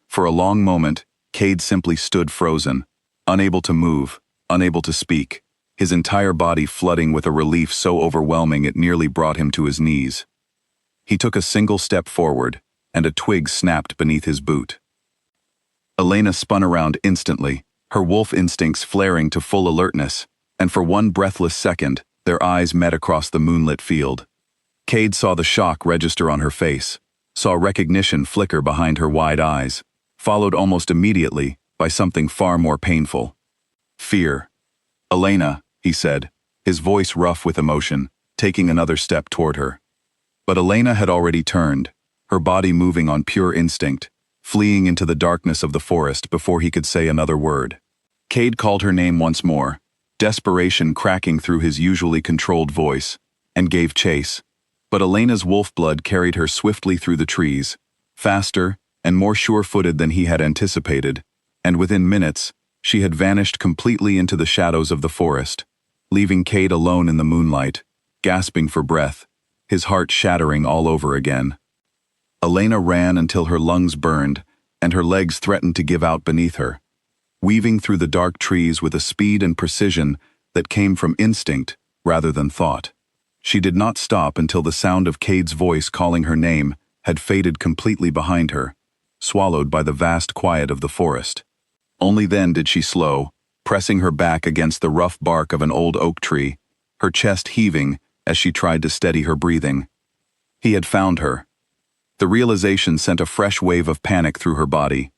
For a long moment, Cade simply stood frozen, unable to move, unable to speak, his entire body flooding with a relief so overwhelming it nearly brought him to his knees. He took a single step forward, and a twig snapped beneath his boot. Elena spun around instantly, her wolf instincts flaring to full alertness, and for one breathless second, their eyes met across the moonlit field. Cade saw the shock register on her face, saw recognition flicker behind her wide eyes, followed almost immediately by something far more painful. Fear. "Elena," he said, his voice rough with emotion, taking another step toward her. But Elena had already turned, her body moving on pure instinct, fleeing into the darkness of the forest before he could say another word. Cade called her name once more, desperation cracking through his usually controlled voice, and gave chase. But Elena's wolf blood carried her swiftly through the trees, faster and more sure-footed than he had anticipated, and within minutes, she had vanished completely into the shadows of the forest, leaving Cade alone in the moonlight, gasping for breath, his heart shattering all over again. Elena ran until her lungs burned, and her legs threatened to give out beneath her, weaving through the dark trees with a speed and precision that came from instinct rather than thought. She did not stop until the sound of Cade's voice calling her name had faded completely behind her, swallowed by the vast quiet of the forest. Only then did she slow, pressing her back against the rough bark of an old oak tree, her chest heaving as she tried to steady her breathing. He had found her. The realization sent a fresh wave of panic through her body.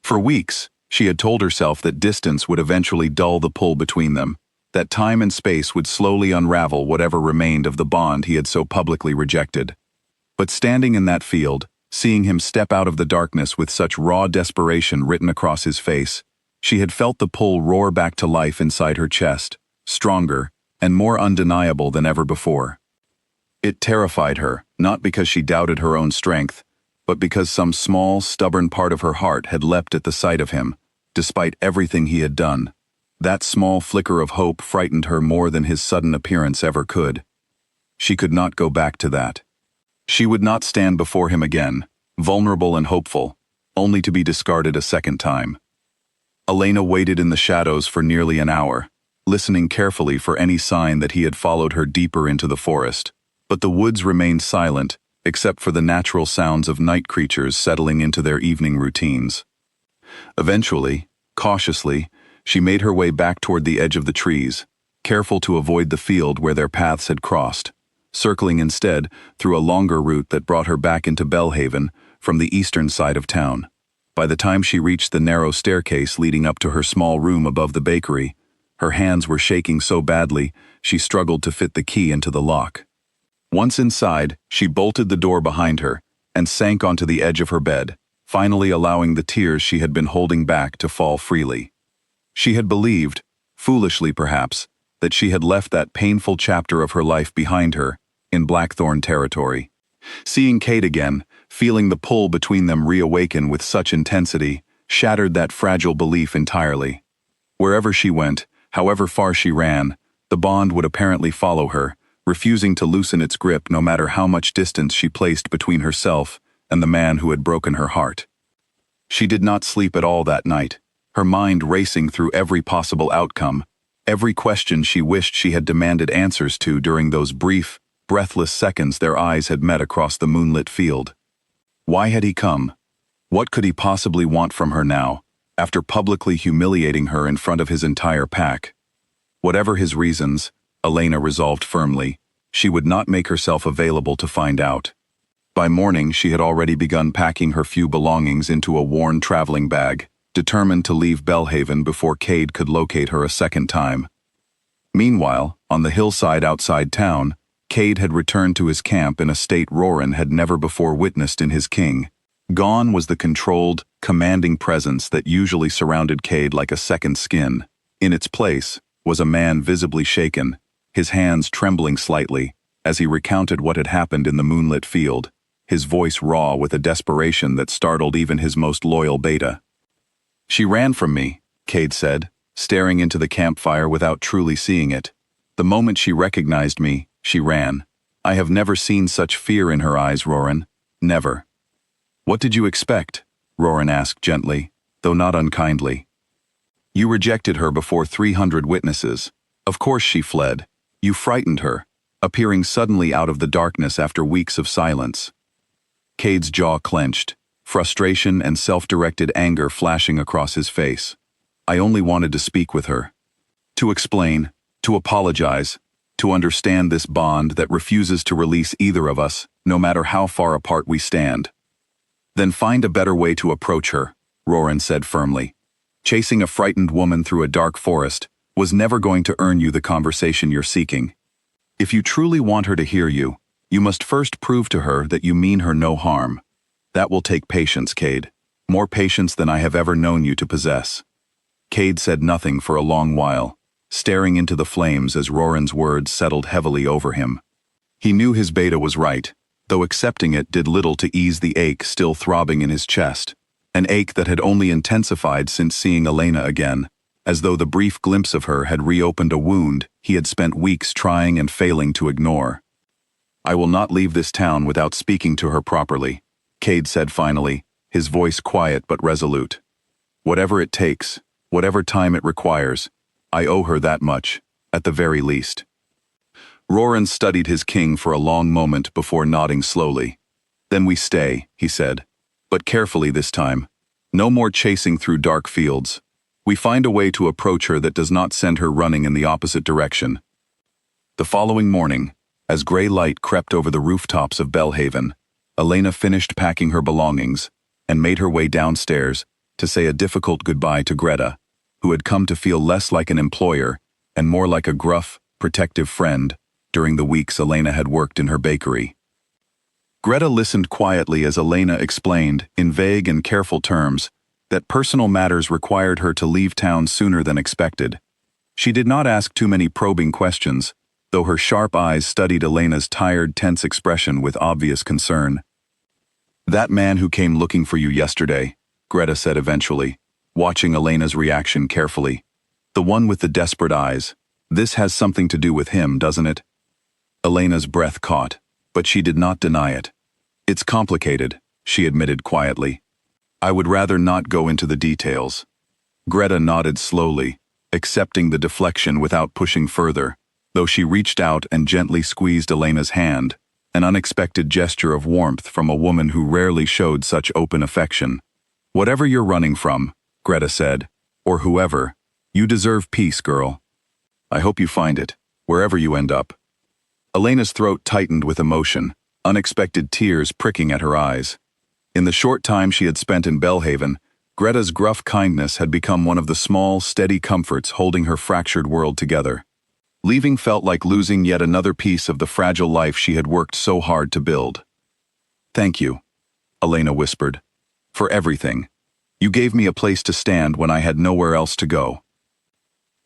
For weeks, she had told herself that distance would eventually dull the pull between them, that time and space would slowly unravel whatever remained of the bond he had so publicly rejected. But standing in that field, seeing him step out of the darkness with such raw desperation written across his face, she had felt the pull roar back to life inside her chest, stronger and more undeniable than ever before. It terrified her, not because she doubted her own strength, but because some small, stubborn part of her heart had leapt at the sight of him, despite everything he had done. That small flicker of hope frightened her more than his sudden appearance ever could. She could not go back to that. She would not stand before him again, vulnerable and hopeful, only to be discarded a second time. Elena waited in the shadows for nearly an hour, listening carefully for any sign that he had followed her deeper into the forest. But the woods remained silent, except for the natural sounds of night creatures settling into their evening routines. Eventually, cautiously, she made her way back toward the edge of the trees, careful to avoid the field where their paths had crossed, circling instead through a longer route that brought her back into Bellhaven from the eastern side of town. By the time she reached the narrow staircase leading up to her small room above the bakery, her hands were shaking so badly she struggled to fit the key into the lock. Once inside, she bolted the door behind her and sank onto the edge of her bed, finally allowing the tears she had been holding back to fall freely. She had believed, foolishly perhaps, that she had left that painful chapter of her life behind her, in Blackthorn territory. Seeing Cade again, feeling the pull between them reawaken with such intensity, shattered that fragile belief entirely. Wherever she went, however far she ran, the bond would apparently follow her, refusing to loosen its grip no matter how much distance she placed between herself and the man who had broken her heart. She did not sleep at all that night, her mind racing through every possible outcome, every question she wished she had demanded answers to during those brief, breathless seconds their eyes had met across the moonlit field. Why had he come? What could he possibly want from her now, after publicly humiliating her in front of his entire pack? Whatever his reasons, Elena resolved firmly, she would not make herself available to find out. By morning, she had already begun packing her few belongings into a worn traveling bag, determined to leave Bellhaven before Cade could locate her a second time. Meanwhile, on the hillside outside town, Cade had returned to his camp in a state Roran had never before witnessed in his king. Gone was the controlled, commanding presence that usually surrounded Cade like a second skin. In its place was a man visibly shaken, his hands trembling slightly, as he recounted what had happened in the moonlit field, his voice raw with a desperation that startled even his most loyal beta. "She ran from me," Cade said, staring into the campfire without truly seeing it. "The moment she recognized me, she ran. I have never seen such fear in her eyes, Roran. Never." "What did you expect?" Roran asked gently, though not unkindly. "You rejected her before 300 witnesses. Of course she fled. You frightened her, appearing suddenly out of the darkness after weeks of silence." Cade's jaw clenched, frustration and self-directed anger flashing across his face. "I only wanted to speak with her. To explain, to apologize, to understand this bond that refuses to release either of us, no matter how far apart we stand." "Then find a better way to approach her," Roran said firmly. "Chasing a frightened woman through a dark forest was never going to earn you the conversation you're seeking. If you truly want her to hear you, you must first prove to her that you mean her no harm. That will take patience, Cade. More patience than I have ever known you to possess." Cade said nothing for a long while, staring into the flames as Roran's words settled heavily over him. He knew his beta was right, though accepting it did little to ease the ache still throbbing in his chest, an ache that had only intensified since seeing Elena again, as though the brief glimpse of her had reopened a wound he had spent weeks trying and failing to ignore. "I will not leave this town without speaking to her properly," Cade said finally, his voice quiet but resolute. "Whatever it takes, whatever time it requires, I owe her that much, at the very least." Roran studied his king for a long moment before nodding slowly. "Then we stay," he said. "But carefully this time. No more chasing through dark fields. We find a way to approach her that does not send her running in the opposite direction." The following morning, as gray light crept over the rooftops of Belhaven, Elena finished packing her belongings and made her way downstairs to say a difficult goodbye to Greta, who had come to feel less like an employer and more like a gruff, protective friend during the weeks Elena had worked in her bakery. Greta listened quietly as Elena explained, in vague and careful terms, that personal matters required her to leave town sooner than expected. She did not ask too many probing questions, though her sharp eyes studied Elena's tired, tense expression with obvious concern. "That man who came looking for you yesterday," Greta said eventually, watching Elena's reaction carefully. "The one with the desperate eyes. This has something to do with him, doesn't it?" Elena's breath caught, but she did not deny it. "It's complicated," she admitted quietly. "I would rather not go into the details." Greta nodded slowly, accepting the deflection without pushing further, though she reached out and gently squeezed Elena's hand, an unexpected gesture of warmth from a woman who rarely showed such open affection. "Whatever you're running from," Greta said, "or whoever, you deserve peace, girl. I hope you find it, wherever you end up." Elena's throat tightened with emotion, unexpected tears pricking at her eyes. In the short time she had spent in Belhaven, Greta's gruff kindness had become one of the small, steady comforts holding her fractured world together. Leaving felt like losing yet another piece of the fragile life she had worked so hard to build. "Thank you," Elena whispered, "for everything. You gave me a place to stand when I had nowhere else to go."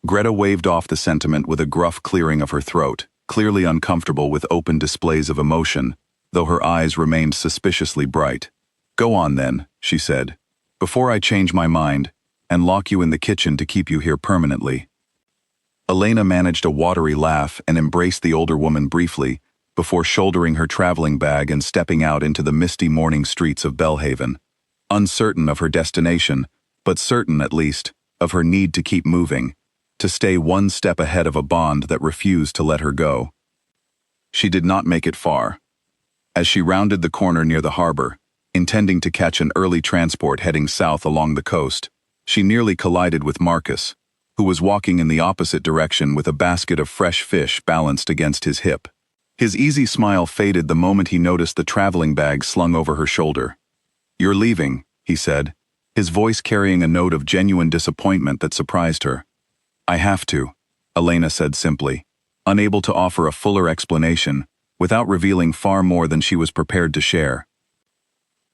Greta waved off the sentiment with a gruff clearing of her throat, clearly uncomfortable with open displays of emotion, though her eyes remained suspiciously bright. "Go on then," she said, "before I change my mind and lock you in the kitchen to keep you here permanently." Elena managed a watery laugh and embraced the older woman briefly before shouldering her traveling bag and stepping out into the misty morning streets of Belhaven, uncertain of her destination, but certain, at least, of her need to keep moving, to stay one step ahead of a bond that refused to let her go. She did not make it far. As she rounded the corner near the harbor, intending to catch an early transport heading south along the coast, she nearly collided with Marcus, who was walking in the opposite direction with a basket of fresh fish balanced against his hip. His easy smile faded the moment he noticed the traveling bag slung over her shoulder. "You're leaving," he said, his voice carrying a note of genuine disappointment that surprised her. "I have to," Elena said simply. unable to offer a fuller explanation, without revealing far more than she was prepared to share.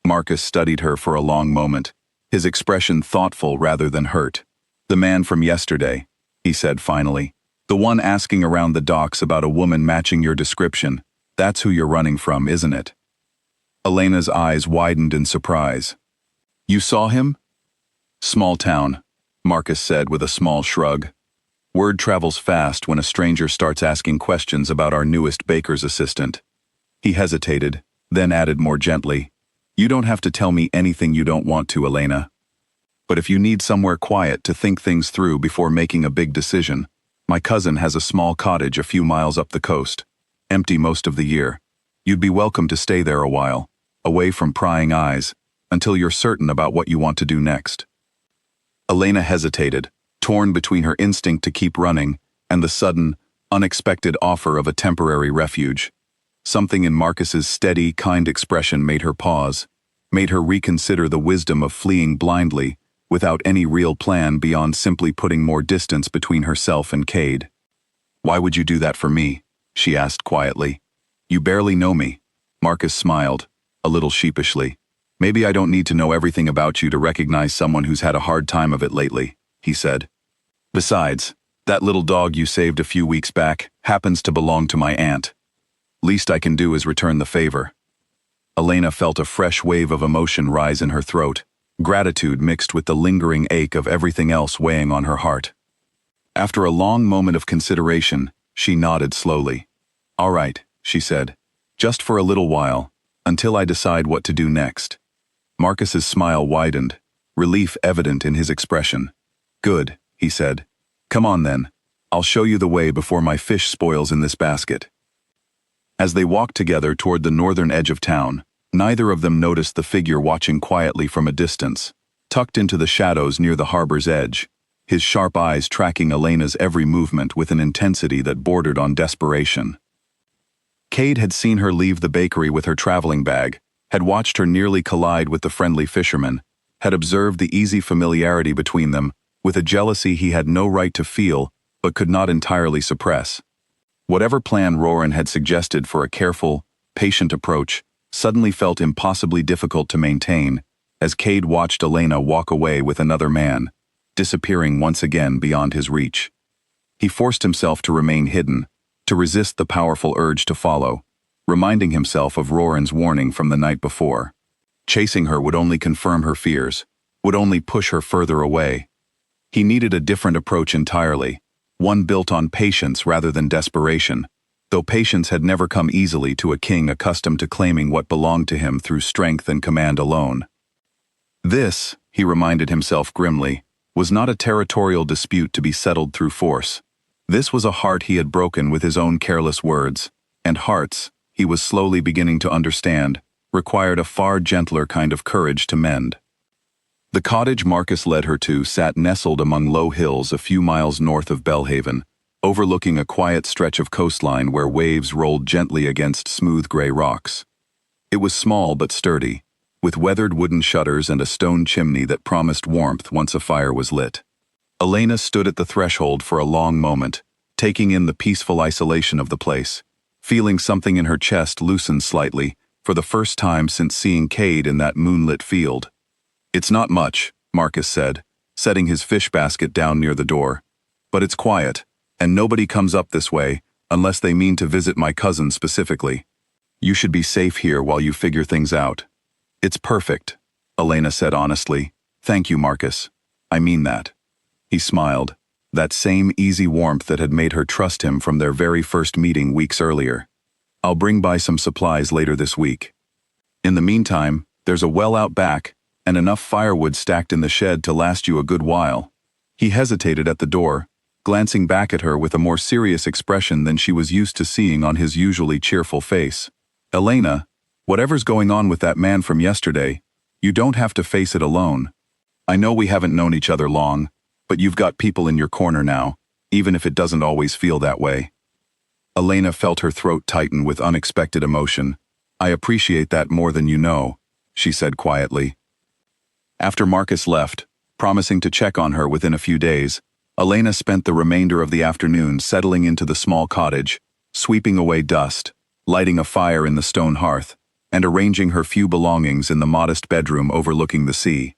Marcus studied her for a long moment, his expression thoughtful rather than hurt. "The man from yesterday," he said finally. "The one asking around the docks about a woman matching your description. That's who you're running from, isn't it?" Elena's eyes widened in surprise. "You saw him?" "Small town," Marcus said with a small shrug. "Word travels fast when a stranger starts asking questions about our newest baker's assistant." He hesitated, then added more gently, "You don't have to tell me anything you don't want to, Elena. But if you need somewhere quiet to think things through before making a big decision, my cousin has a small cottage a few miles up the coast, empty most of the year. You'd be welcome to stay there a while, away from prying eyes, until you're certain about what you want to do next." Elena hesitated, torn between her instinct to keep running and the sudden, unexpected offer of a temporary refuge. Something in Marcus's steady, kind expression made her pause, made her reconsider the wisdom of fleeing blindly, without any real plan beyond simply putting more distance between herself and Cade. "Why would you do that for me?" she asked quietly. "You barely know me." Marcus smiled, a little sheepishly. "Maybe I don't need to know everything about you to recognize someone who's had a hard time of it lately," he said. "Besides, that little dog you saved a few weeks back happens to belong to my aunt. Least I can do is return the favor." Elena felt a fresh wave of emotion rise in her throat, gratitude mixed with the lingering ache of everything else weighing on her heart. After a long moment of consideration, she nodded slowly. "All right," she said, "just for a little while, until I decide what to do next." Marcus's smile widened, relief evident in his expression. "Good," he said. "Come on then. I'll show you the way before my fish spoils in this basket." As they walked together toward the northern edge of town, neither of them noticed the figure watching quietly from a distance, tucked into the shadows near the harbor's edge, his sharp eyes tracking Elena's every movement with an intensity that bordered on desperation. Cade had seen her leave the bakery with her traveling bag, had watched her nearly collide with the friendly fisherman, had observed the easy familiarity between them, with a jealousy he had no right to feel but could not entirely suppress. Whatever plan Roran had suggested for a careful, patient approach suddenly felt impossibly difficult to maintain as Cade watched Elena walk away with another man, disappearing once again beyond his reach. He forced himself to remain hidden, to resist the powerful urge to follow, reminding himself of Roran's warning from the night before. Chasing her would only confirm her fears, would only push her further away. He needed a different approach entirely, one built on patience rather than desperation, though patience had never come easily to a king accustomed to claiming what belonged to him through strength and command alone. This, he reminded himself grimly, was not a territorial dispute to be settled through force. This was a heart he had broken with his own careless words, and hearts, he was slowly beginning to understand, required a far gentler kind of courage to mend. The cottage Marcus led her to sat nestled among low hills a few miles north of Belhaven, overlooking a quiet stretch of coastline where waves rolled gently against smooth gray rocks. It was small but sturdy, with weathered wooden shutters and a stone chimney that promised warmth once a fire was lit. Elena stood at the threshold for a long moment, taking in the peaceful isolation of the place, feeling something in her chest loosen slightly, for the first time since seeing Cade in that moonlit field. "It's not much," Marcus said, setting his fish basket down near the door. "But it's quiet, and nobody comes up this way unless they mean to visit my cousin specifically. You should be safe here while you figure things out." "It's perfect," Elena said honestly. "Thank you, Marcus. I mean that." He smiled, that same easy warmth that had made her trust him from their very first meeting weeks earlier. "I'll bring by some supplies later this week. In the meantime, there's a well out back, and enough firewood stacked in the shed to last you a good while." He hesitated at the door, glancing back at her with a more serious expression than she was used to seeing on his usually cheerful face. "Elena, whatever's going on with that man from yesterday, you don't have to face it alone. I know we haven't known each other long, but you've got people in your corner now, even if it doesn't always feel that way." Elena felt her throat tighten with unexpected emotion. "I appreciate that more than you know," she said quietly. After Marcus left, promising to check on her within a few days, Elena spent the remainder of the afternoon settling into the small cottage, sweeping away dust, lighting a fire in the stone hearth, and arranging her few belongings in the modest bedroom overlooking the sea.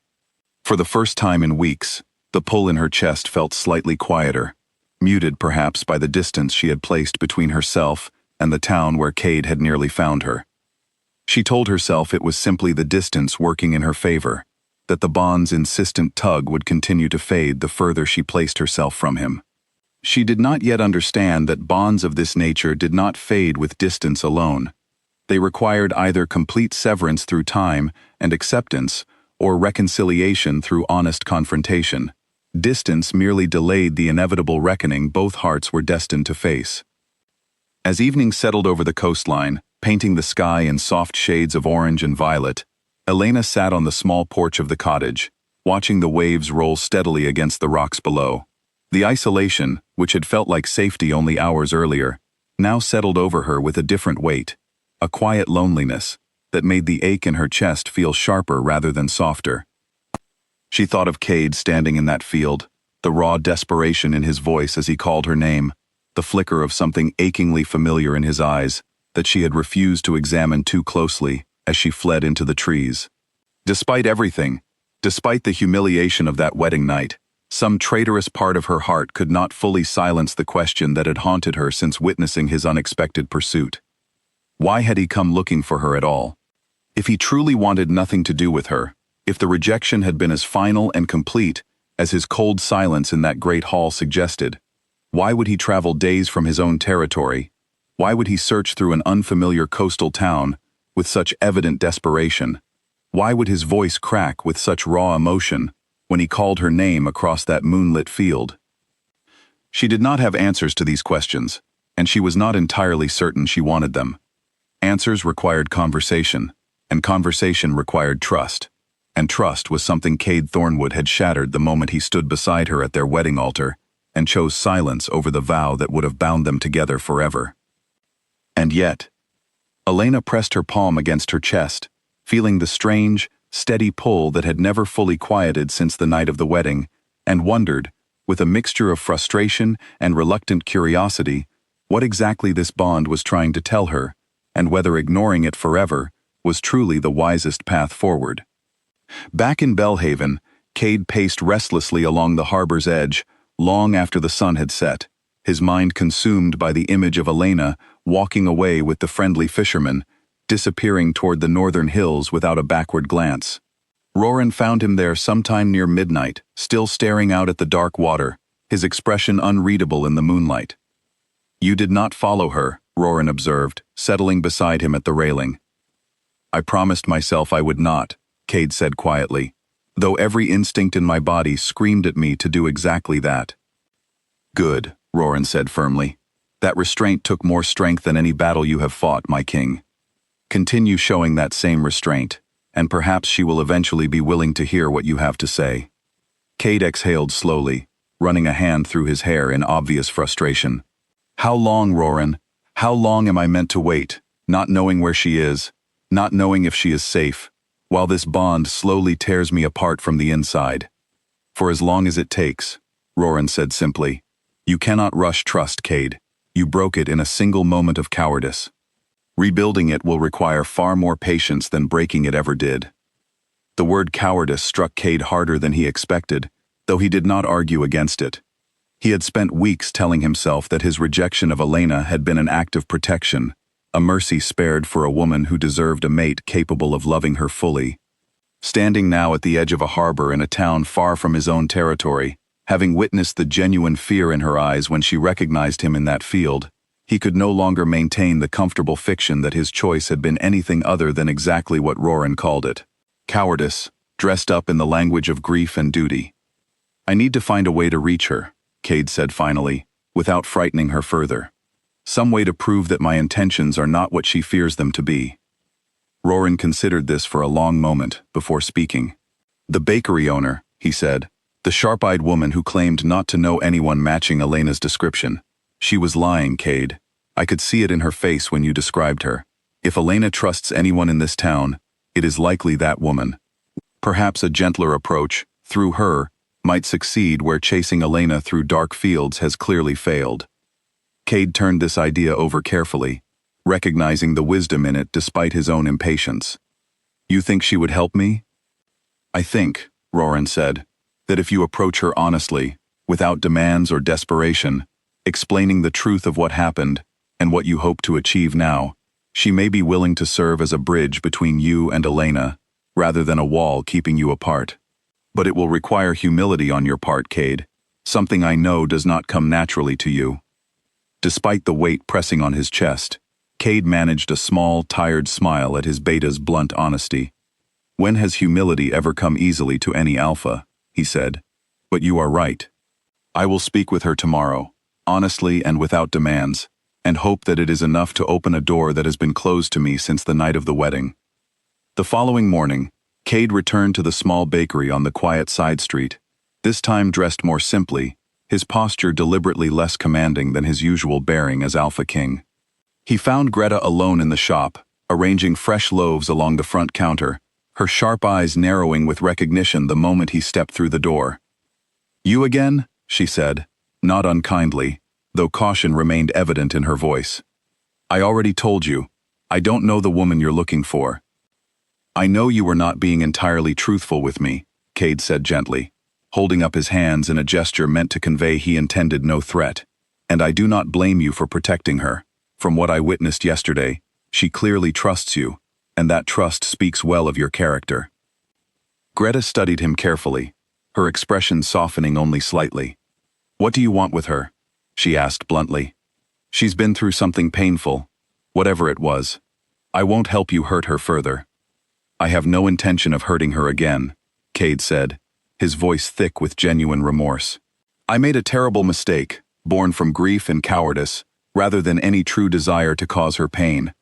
For the first time in weeks, the pull in her chest felt slightly quieter, muted perhaps by the distance she had placed between herself and the town where Cade had nearly found her. She told herself it was simply the distance working in her favor, that the bond's insistent tug would continue to fade the further she placed herself from him. She did not yet understand that bonds of this nature did not fade with distance alone. They required either complete severance through time and acceptance, or reconciliation through honest confrontation. Distance merely delayed the inevitable reckoning both hearts were destined to face. As evening settled over the coastline, painting the sky in soft shades of orange and violet, Elena sat on the small porch of the cottage, watching the waves roll steadily against the rocks below. The isolation, which had felt like safety only hours earlier, now settled over her with a different weight, a quiet loneliness that made the ache in her chest feel sharper rather than softer. She thought of Cade standing in that field, the raw desperation in his voice as he called her name, the flicker of something achingly familiar in his eyes that she had refused to examine too closely as she fled into the trees. Despite everything, despite the humiliation of that wedding night, some traitorous part of her heart could not fully silence the question that had haunted her since witnessing his unexpected pursuit. Why had he come looking for her at all? If he truly wanted nothing to do with her, if the rejection had been as final and complete as his cold silence in that great hall suggested, why would he travel days from his own territory? Why would he search through an unfamiliar coastal town with such evident desperation? Why would his voice crack with such raw emotion when he called her name across that moonlit field? She did not have answers to these questions, and she was not entirely certain she wanted them. Answers required conversation, and conversation required trust, and trust was something Cade Thornwood had shattered the moment he stood beside her at their wedding altar and chose silence over the vow that would have bound them together forever. And yet, Elena pressed her palm against her chest, feeling the strange, steady pull that had never fully quieted since the night of the wedding, and wondered, with a mixture of frustration and reluctant curiosity, what exactly this bond was trying to tell her, and whether ignoring it forever was truly the wisest path forward. Back in Belhaven, Cade paced restlessly along the harbor's edge, long after the sun had set, his mind consumed by the image of Elena walking away with the friendly fisherman, disappearing toward the northern hills without a backward glance. Roran found him there sometime near midnight, still staring out at the dark water, his expression unreadable in the moonlight. "You did not follow her," Roran observed, settling beside him at the railing. "I promised myself I would not," Cade said quietly, though every instinct in my body screamed at me to do exactly that. "Good," Roran said firmly. "That restraint took more strength than any battle you have fought, my king. Continue showing that same restraint, and perhaps she will eventually be willing to hear what you have to say." Cade exhaled slowly, running a hand through his hair in obvious frustration. "How long, Roran? How long am I meant to wait, not knowing where she is, not knowing if she is safe, while this bond slowly tears me apart from the inside?" "For as long as it takes," Roran said simply. "You cannot rush trust, Cade. You broke it in a single moment of cowardice. Rebuilding it will require far more patience than breaking it ever did." The word cowardice struck Cade harder than he expected, though he did not argue against it. He had spent weeks telling himself that his rejection of Elena had been an act of protection, a mercy spared for a woman who deserved a mate capable of loving her fully. Standing now at the edge of a harbor in a town far from his own territory, having witnessed the genuine fear in her eyes when she recognized him in that field, he could no longer maintain the comfortable fiction that his choice had been anything other than exactly what Roran called it: cowardice, dressed up in the language of grief and duty. "I need to find a way to reach her," Cade said finally, without frightening her further. "Some way to prove that my intentions are not what she fears them to be." Roran considered this for a long moment before speaking. "The bakery owner," he said, "the sharp-eyed woman who claimed not to know anyone matching Elena's description. She was lying, Cade. I could see it in her face when you described her. If Elena trusts anyone in this town, it is likely that woman. Perhaps a gentler approach, through her, might succeed where chasing Elena through dark fields has clearly failed. Cade turned this idea over carefully, recognizing the wisdom in it despite his own impatience. "You think she would help me?" "I think," Roran said, "that if you approach her honestly, without demands or desperation, explaining the truth of what happened and what you hope to achieve now, she may be willing to serve as a bridge between you and Elena, rather than a wall keeping you apart. But it will require humility on your part, Cade, something I know does not come naturally to you." Despite the weight pressing on his chest, Cade managed a small, tired smile at his beta's blunt honesty. "When has humility ever come easily to any alpha?" he said. "But you are right. I will speak with her tomorrow, honestly and without demands, and hope that it is enough to open a door that has been closed to me since the night of the wedding." The following morning, Cade returned to the small bakery on the quiet side street, this time dressed more simply, his posture deliberately less commanding than his usual bearing as Alpha King. He found Greta alone in the shop, arranging fresh loaves along the front counter, her sharp eyes narrowing with recognition the moment he stepped through the door. "You again?" she said, not unkindly, though caution remained evident in her voice. "I already told you, I don't know the woman you're looking for." "I know you were not being entirely truthful with me," Cade said gently, holding up his hands in a gesture meant to convey he intended no threat. "And I do not blame you for protecting her. From what I witnessed yesterday, she clearly trusts you, and that trust speaks well of your character." Greta studied him carefully, her expression softening only slightly. "What do you want with her?" she asked bluntly. "She's been through something painful, whatever it was. I won't help you hurt her further." "I have no intention of hurting her again," Cade said, his voice thick with genuine remorse. "I made a terrible mistake, born from grief and cowardice, rather than any true desire to cause her pain.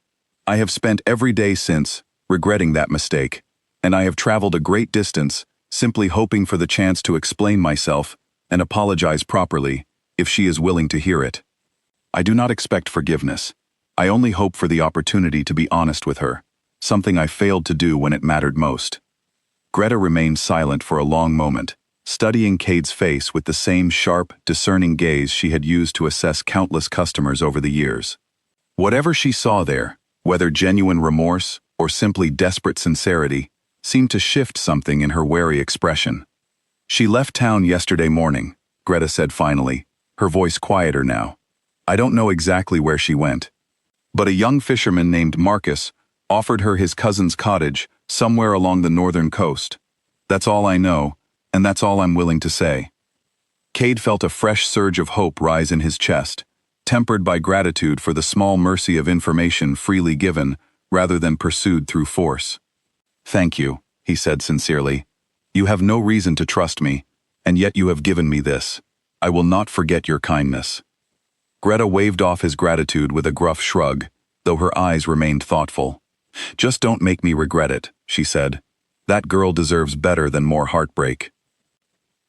I have spent every day since, regretting that mistake, and I have traveled a great distance, simply hoping for the chance to explain myself and apologize properly, if she is willing to hear it. I do not expect forgiveness. I only hope for the opportunity to be honest with her, something I failed to do when it mattered most." Greta remained silent for a long moment, studying Cade's face with the same sharp, discerning gaze she had used to assess countless customers over the years. Whatever she saw there, whether genuine remorse or simply desperate sincerity, seemed to shift something in her wary expression. "She left town yesterday morning," Greta said finally, her voice quieter now. "I don't know exactly where she went. But a young fisherman named Marcus offered her his cousin's cottage somewhere along the northern coast. That's all I know, and that's all I'm willing to say." Cade felt a fresh surge of hope rise in his chest, tempered by gratitude for the small mercy of information freely given rather than pursued through force. "Thank you," he said sincerely. "You have no reason to trust me, and yet you have given me this. I will not forget your kindness." Greta waved off his gratitude with a gruff shrug, though her eyes remained thoughtful. "Just don't make me regret it," she said. "That girl deserves better than more heartbreak."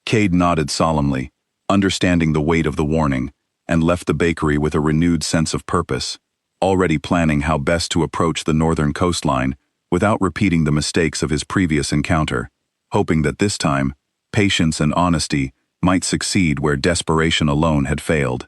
Cade nodded solemnly, understanding the weight of the warning, and left the bakery with a renewed sense of purpose, already planning how best to approach the northern coastline without repeating the mistakes of his previous encounter, hoping that this time, patience and honesty might succeed where desperation alone had failed.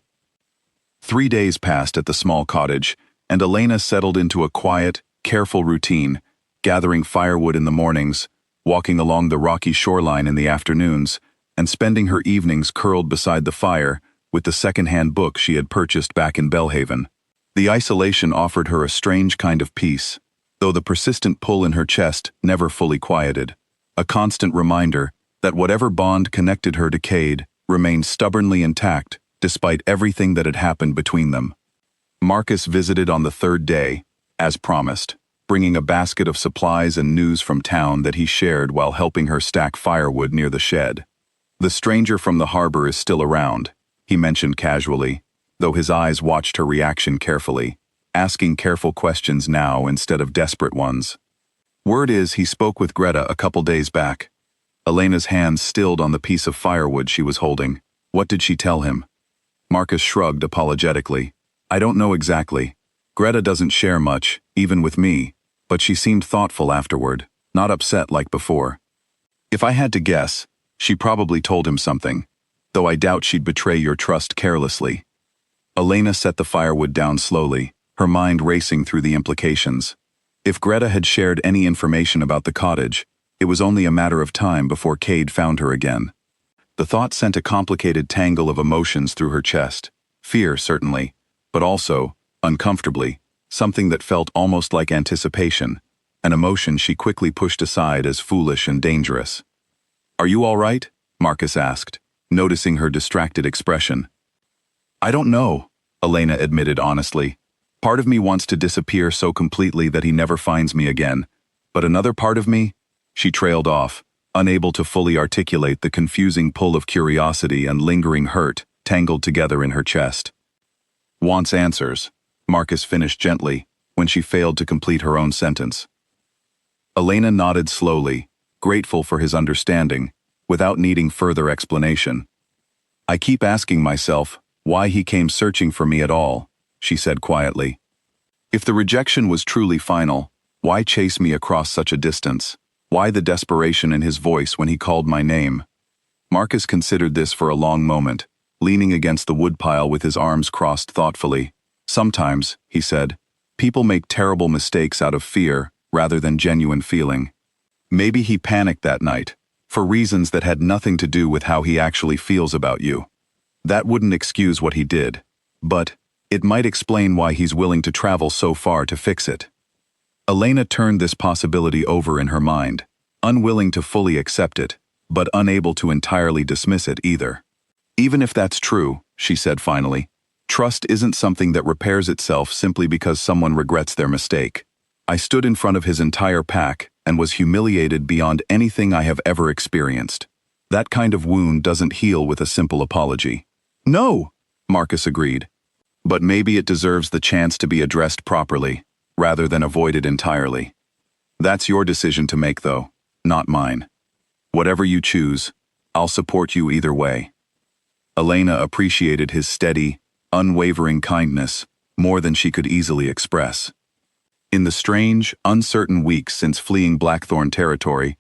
3 days passed at the small cottage, and Elena settled into a quiet, careful routine, gathering firewood in the mornings, walking along the rocky shoreline in the afternoons, and spending her evenings curled beside the fire with the second-hand book she had purchased back in Belhaven. The isolation offered her a strange kind of peace, though the persistent pull in her chest never fully quieted, a constant reminder that whatever bond connected her to Cade remained stubbornly intact despite everything that had happened between them. Marcus visited on the 3rd day, as promised, bringing a basket of supplies and news from town that he shared while helping her stack firewood near the shed. "The stranger from the harbor is still around," he mentioned casually, though his eyes watched her reaction carefully, asking careful questions now instead of desperate ones. "Word is he spoke with Greta a couple days back." Elena's hands stilled on the piece of firewood she was holding. "What did she tell him?" Marcus shrugged apologetically. "I don't know exactly. Greta doesn't share much, even with me, but she seemed thoughtful afterward, not upset like before. If I had to guess, She probably told him something, though I doubt she'd betray your trust carelessly. Elena set the firewood down slowly, her mind racing through the implications. If Greta had shared any information about the cottage, it was only a matter of time before Cade found her again. The thought sent a complicated tangle of emotions through her chest. Fear, certainly, but also, uncomfortably, something that felt almost like anticipation, an emotion she quickly pushed aside as foolish and dangerous. "Are you all right?" Marcus asked, noticing her distracted expression. "I don't know," Elena admitted honestly. "Part of me wants to disappear so completely that he never finds me again, but another part of me—" She trailed off, unable to fully articulate the confusing pull of curiosity and lingering hurt tangled together in her chest. "Wants answers," Marcus finished gently, when she failed to complete her own sentence. Elena nodded slowly, grateful for his understanding, without needing further explanation. "I keep asking myself why he came searching for me at all," she said quietly. "If the rejection was truly final, why chase me across such a distance? Why the desperation in his voice when he called my name?" Marcus considered this for a long moment, leaning against the woodpile with his arms crossed thoughtfully. "Sometimes," he said, "people make terrible mistakes out of fear rather than genuine feeling. Maybe he panicked that night, for reasons that had nothing to do with how he actually feels about you. That wouldn't excuse what he did, but it might explain why he's willing to travel so far to fix it." Elena turned this possibility over in her mind, unwilling to fully accept it, but unable to entirely dismiss it either. "Even if that's true," she said finally, "trust isn't something that repairs itself simply because someone regrets their mistake. I stood in front of his entire pack and was humiliated beyond anything I have ever experienced. That kind of wound doesn't heal with a simple apology." "No," Marcus agreed. "But maybe it deserves the chance to be addressed properly, rather than avoided entirely. That's your decision to make, though, not mine. Whatever you choose, I'll support you either way." Elena appreciated his steady, unwavering kindness more than she could easily express. In the strange, uncertain weeks since fleeing Blackthorn territory,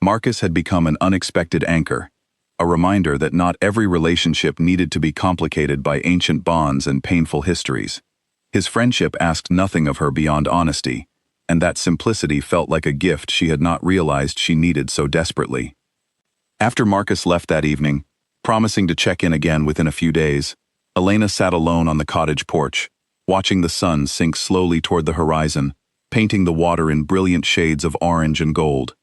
Marcus had become an unexpected anchor, a reminder that not every relationship needed to be complicated by ancient bonds and painful histories. His friendship asked nothing of her beyond honesty, and that simplicity felt like a gift she had not realized she needed so desperately. After Marcus left that evening, promising to check in again within a few days, Elena sat alone on the cottage porch, watching the sun sink slowly toward the horizon, painting the water in brilliant shades of orange and gold.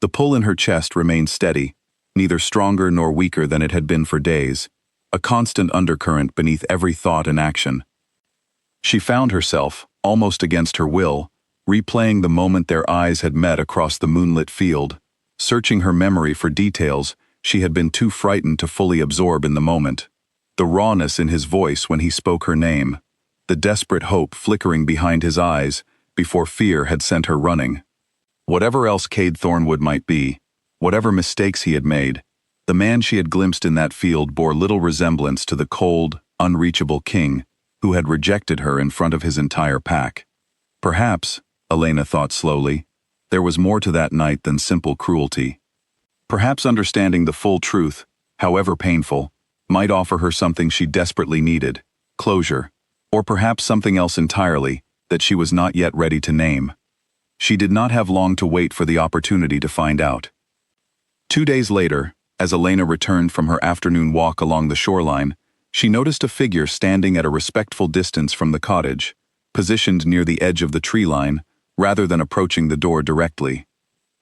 The pull in her chest remained steady, neither stronger nor weaker than it had been for days, a constant undercurrent beneath every thought and action. She found herself, almost against her will, replaying the moment their eyes had met across the moonlit field, searching her memory for details she had been too frightened to fully absorb in the moment. The rawness in his voice when he spoke her name, the desperate hope flickering behind his eyes before fear had sent her running. Whatever else Cade Thornwood might be, whatever mistakes he had made, the man she had glimpsed in that field bore little resemblance to the cold, unreachable king who had rejected her in front of his entire pack. Perhaps, Elena thought slowly, there was more to that night than simple cruelty. Perhaps understanding the full truth, however painful, might offer her something she desperately needed, closure, or perhaps something else entirely that she was not yet ready to name. She did not have long to wait for the opportunity to find out. 2 days later, as Elena returned from her afternoon walk along the shoreline, she noticed a figure standing at a respectful distance from the cottage, positioned near the edge of the tree line, rather than approaching the door directly.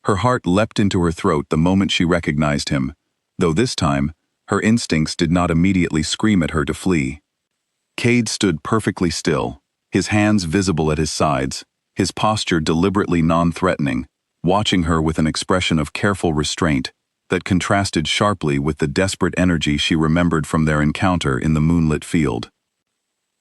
Her heart leapt into her throat the moment she recognized him, though this time, her instincts did not immediately scream at her to flee. Cade stood perfectly still, his hands visible at his sides, his posture deliberately non-threatening, watching her with an expression of careful restraint that contrasted sharply with the desperate energy she remembered from their encounter in the moonlit field.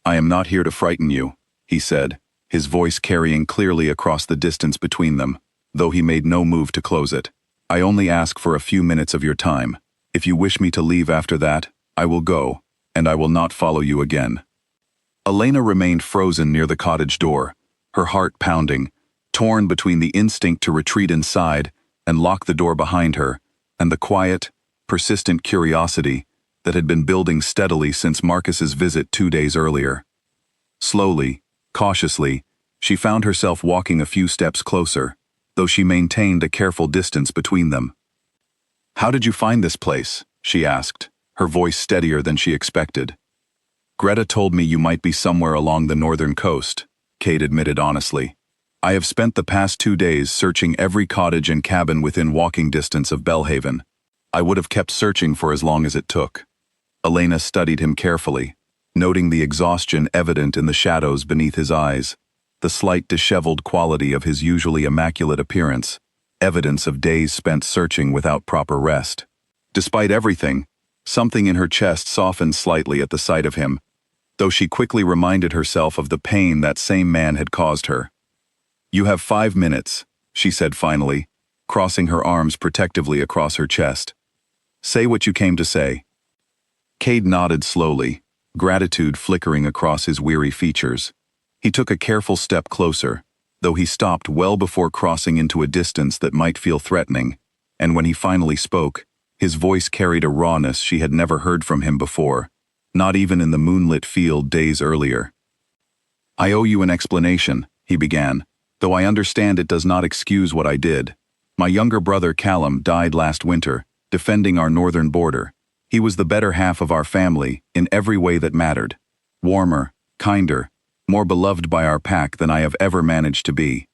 "I am not here to frighten you," he said, his voice carrying clearly across the distance between them, though he made no move to close it. "I only ask for a few minutes of your time. If you wish me to leave after that, I will go, and I will not follow you again." Elena remained frozen near the cottage door, her heart pounding, torn between the instinct to retreat inside and lock the door behind her, and the quiet, persistent curiosity that had been building steadily since Marcus's visit 2 days earlier. Slowly, cautiously, she found herself walking a few steps closer, though she maintained a careful distance between them. "How did you find this place?" she asked, her voice steadier than she expected. "Greta told me you might be somewhere along the northern coast," Kate admitted honestly. "I have spent the past 2 days searching every cottage and cabin within walking distance of Belhaven. I would have kept searching for as long as it took." Elena studied him carefully, noting the exhaustion evident in the shadows beneath his eyes, the slight disheveled quality of his usually immaculate appearance, evidence of days spent searching without proper rest. Despite everything, something in her chest softened slightly at the sight of him, though she quickly reminded herself of the pain that same man had caused her. "You have 5 minutes," she said finally, crossing her arms protectively across her chest. "Say what you came to say." Cade nodded slowly, gratitude flickering across his weary features. He took a careful step closer, though he stopped well before crossing into a distance that might feel threatening, and when he finally spoke, his voice carried a rawness she had never heard from him before, not even in the moonlit field days earlier. "I owe you an explanation," he began, "though I understand it does not excuse what I did. My younger brother Callum died last winter, defending our northern border. He was the better half of our family in every way that mattered. Warmer, kinder, more beloved by our pack than I have ever managed to be.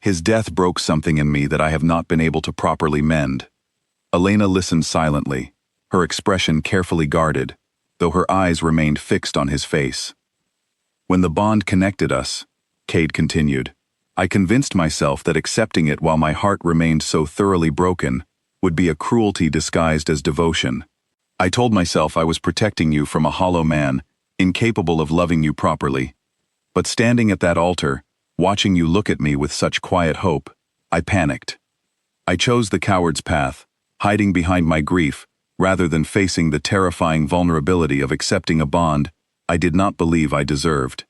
His death broke something in me that I have not been able to properly mend." Elena listened silently, her expression carefully guarded, though her eyes remained fixed on his face. "When the bond connected us," Cade continued, "I convinced myself that accepting it while my heart remained so thoroughly broken would be a cruelty disguised as devotion. I told myself I was protecting you from a hollow man, incapable of loving you properly. But standing at that altar, watching you look at me with such quiet hope, I panicked. I chose the coward's path, hiding behind my grief, rather than facing the terrifying vulnerability of accepting a bond I did not believe I deserved."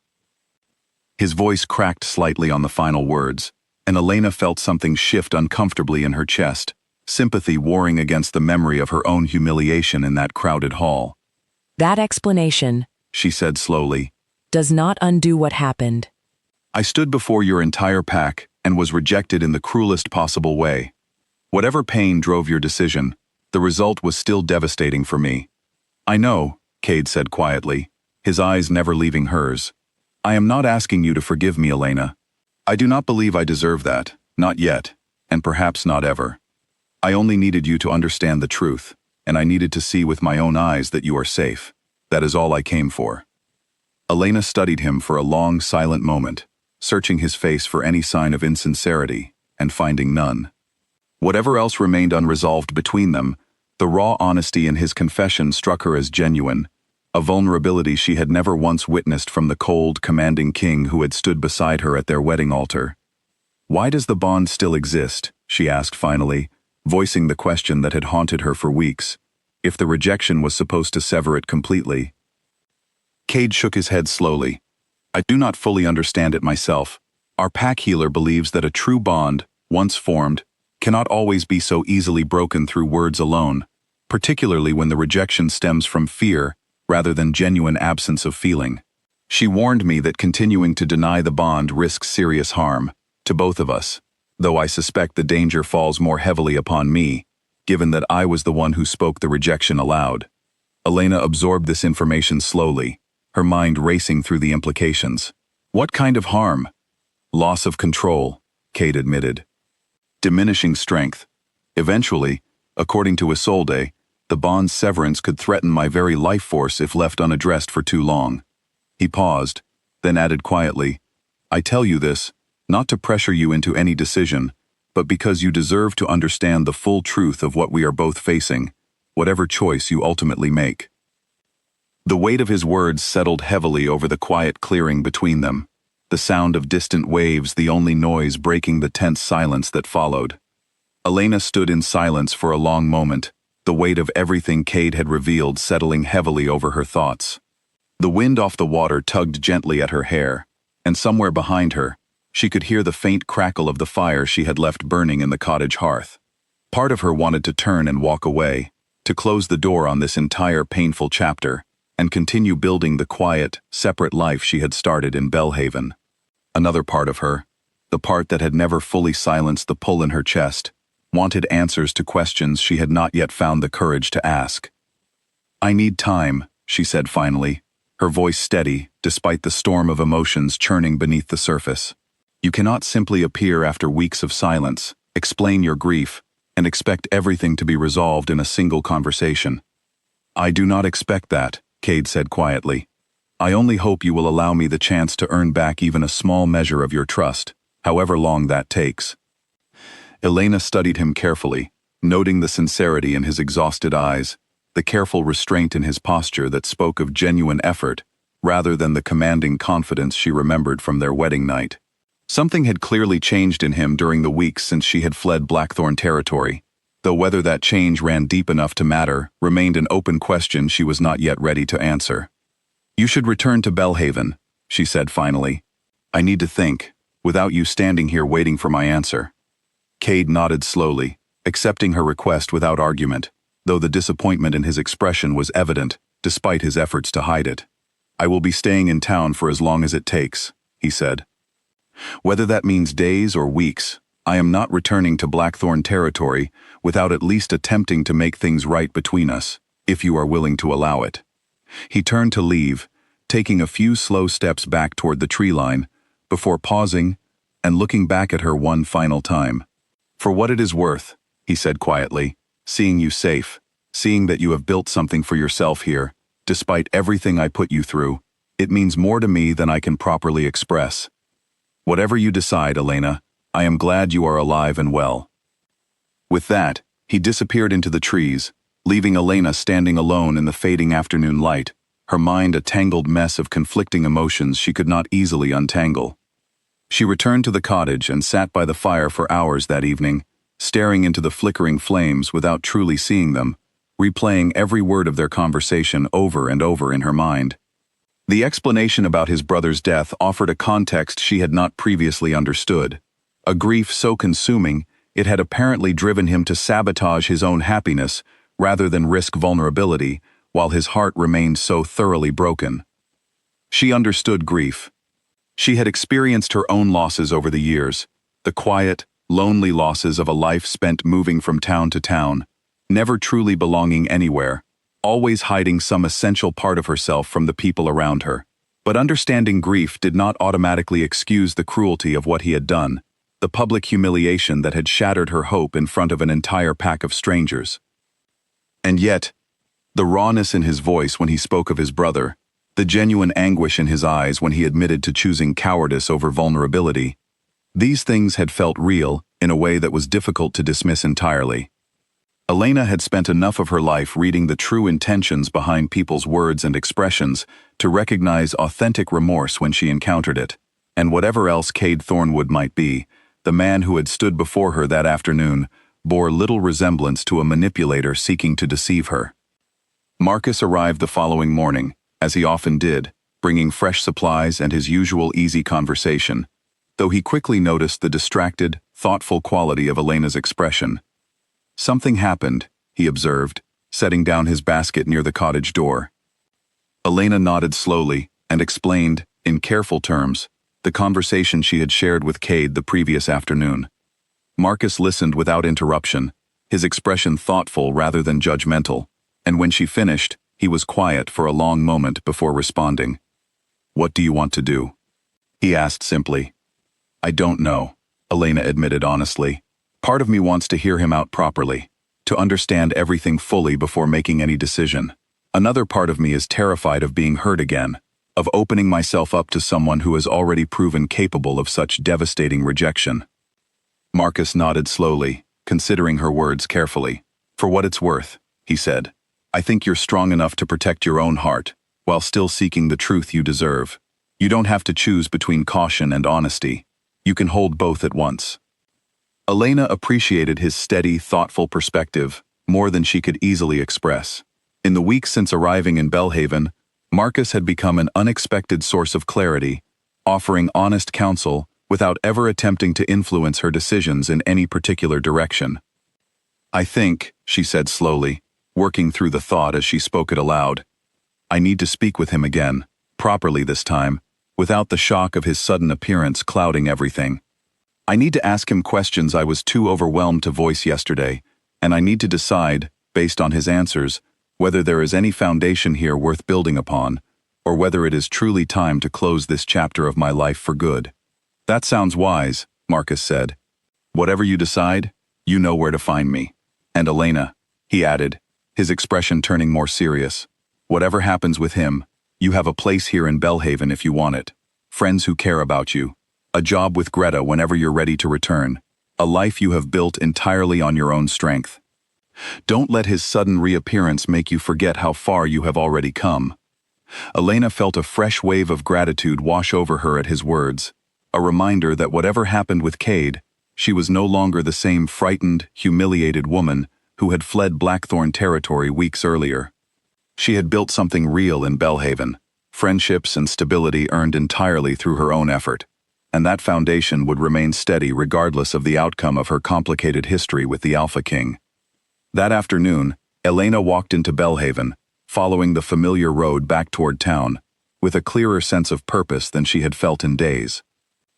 His voice cracked slightly on the final words, and Elena felt something shift uncomfortably in her chest, sympathy warring against the memory of her own humiliation in that crowded hall. "That explanation," she said slowly, "does not undo what happened." "I stood before your entire pack and was rejected in the cruelest possible way. Whatever pain drove your decision, the result was still devastating for me." "I know," Cade said quietly, his eyes never leaving hers. "I am not asking you to forgive me, Elena. I do not believe I deserve that, not yet, and perhaps not ever. I only needed you to understand the truth, and I needed to see with my own eyes that you are safe. That is all I came for." Elena studied him for a long, silent moment, searching his face for any sign of insincerity, and finding none. Whatever else remained unresolved between them, the raw honesty in his confession struck her as genuine, a vulnerability she had never once witnessed from the cold, commanding king who had stood beside her at their wedding altar. "Why does the bond still exist?" she asked finally, voicing the question that had haunted her for weeks, if the rejection was supposed to sever it completely. Cade shook his head slowly. "I do not fully understand it myself. Our pack healer believes that a true bond, once formed, cannot always be so easily broken through words alone, particularly when the rejection stems from fear rather than genuine absence of feeling. She warned me that continuing to deny the bond risks serious harm, to both of us, though I suspect the danger falls more heavily upon me, given that I was the one who spoke the rejection aloud." Elena absorbed this information slowly, her mind racing through the implications. "What kind of harm?" "Loss of control," Cade admitted. "Diminishing strength. Eventually, according to Isolde, the bond's severance could threaten my very life force if left unaddressed for too long." He paused, then added quietly, "I tell you this, not to pressure you into any decision, but because you deserve to understand the full truth of what we are both facing, whatever choice you ultimately make." The weight of his words settled heavily over the quiet clearing between them, the sound of distant waves the only noise breaking the tense silence that followed. Elena stood in silence for a long moment, the weight of everything Cade had revealed settling heavily over her thoughts. The wind off the water tugged gently at her hair, and somewhere behind her, she could hear the faint crackle of the fire she had left burning in the cottage hearth. Part of her wanted to turn and walk away, to close the door on this entire painful chapter and continue building the quiet, separate life she had started in Belhaven. Another part of her, the part that had never fully silenced the pull in her chest, wanted answers to questions she had not yet found the courage to ask. "I need time," she said finally, her voice steady despite the storm of emotions churning beneath the surface. "You cannot simply appear after weeks of silence, explain your grief, and expect everything to be resolved in a single conversation." "I do not expect that," Cade said quietly. "I only hope you will allow me the chance to earn back even a small measure of your trust, however long that takes." Elena studied him carefully, noting the sincerity in his exhausted eyes, the careful restraint in his posture that spoke of genuine effort, rather than the commanding confidence she remembered from their wedding night. Something had clearly changed in him during the weeks since she had fled Blackthorn territory, though whether that change ran deep enough to matter remained an open question she was not yet ready to answer. "You should return to Belhaven," she said finally. "I need to think, without you standing here waiting for my answer." Cade nodded slowly, accepting her request without argument, though the disappointment in his expression was evident, despite his efforts to hide it. "I will be staying in town for as long as it takes," he said. "Whether that means days or weeks, I am not returning to Blackthorn territory without at least attempting to make things right between us, if you are willing to allow it." He turned to leave, taking a few slow steps back toward the tree line, before pausing and looking back at her one final time. "For what it is worth," he said quietly, "seeing you safe, seeing that you have built something for yourself here, despite everything I put you through, it means more to me than I can properly express. Whatever you decide, Elena, I am glad you are alive and well." With that, he disappeared into the trees, leaving Elena standing alone in the fading afternoon light, her mind a tangled mess of conflicting emotions she could not easily untangle. She returned to the cottage and sat by the fire for hours that evening, staring into the flickering flames without truly seeing them, replaying every word of their conversation over and over in her mind. The explanation about his brother's death offered a context she had not previously understood, a grief so consuming it had apparently driven him to sabotage his own happiness rather than risk vulnerability, while his heart remained so thoroughly broken. She understood grief. She had experienced her own losses over the years, the quiet, lonely losses of a life spent moving from town to town, never truly belonging anywhere, always hiding some essential part of herself from the people around her. But understanding grief did not automatically excuse the cruelty of what he had done, the public humiliation that had shattered her hope in front of an entire pack of strangers. And yet, the rawness in his voice when he spoke of his brother, the genuine anguish in his eyes when he admitted to choosing cowardice over vulnerability, these things had felt real in a way that was difficult to dismiss entirely. Elena had spent enough of her life reading the true intentions behind people's words and expressions to recognize authentic remorse when she encountered it, and whatever else Cade Thornwood might be, the man who had stood before her that afternoon bore little resemblance to a manipulator seeking to deceive her. Marcus arrived the following morning, as he often did, bringing fresh supplies and his usual easy conversation, though he quickly noticed the distracted, thoughtful quality of Elena's expression. "Something happened," he observed, setting down his basket near the cottage door. Elena nodded slowly and explained, in careful terms, the conversation she had shared with Cade the previous afternoon. Marcus listened without interruption, his expression thoughtful rather than judgmental, and when she finished, he was quiet for a long moment before responding. "What do you want to do?" he asked simply. "I don't know," Elena admitted honestly. "Part of me wants to hear him out properly, to understand everything fully before making any decision. Another part of me is terrified of being hurt again, of opening myself up to someone who has already proven capable of such devastating rejection." Marcus nodded slowly, considering her words carefully. "For what it's worth," he said, "I think you're strong enough to protect your own heart, while still seeking the truth you deserve. You don't have to choose between caution and honesty. You can hold both at once." Elena appreciated his steady, thoughtful perspective more than she could easily express. In the weeks since arriving in Belhaven, Marcus had become an unexpected source of clarity, offering honest counsel without ever attempting to influence her decisions in any particular direction. "I think," she said slowly, working through the thought as she spoke it aloud. I need to speak with him again, properly this time, without the shock of his sudden appearance clouding everything. I need to ask him questions I was too overwhelmed to voice yesterday, and I need to decide, based on his answers, whether there is any foundation here worth building upon, or whether it is truly time to close this chapter of my life for good. That sounds wise, Marcus said. Whatever you decide, you know where to find me. And Elena, he added, his expression turning more serious. Whatever happens with him, you have a place here in Belhaven if you want it. Friends who care about you. A job with Greta whenever you're ready to return. A life you have built entirely on your own strength. Don't let his sudden reappearance make you forget how far you have already come. Elena felt a fresh wave of gratitude wash over her at his words, a reminder that whatever happened with Cade, she was no longer the same frightened, humiliated woman who had fled Blackthorn territory weeks earlier. She had built something real in Belhaven, friendships and stability earned entirely through her own effort, and that foundation would remain steady regardless of the outcome of her complicated history with the Alpha King. That afternoon, Elena walked into Belhaven, following the familiar road back toward town, with a clearer sense of purpose than she had felt in days.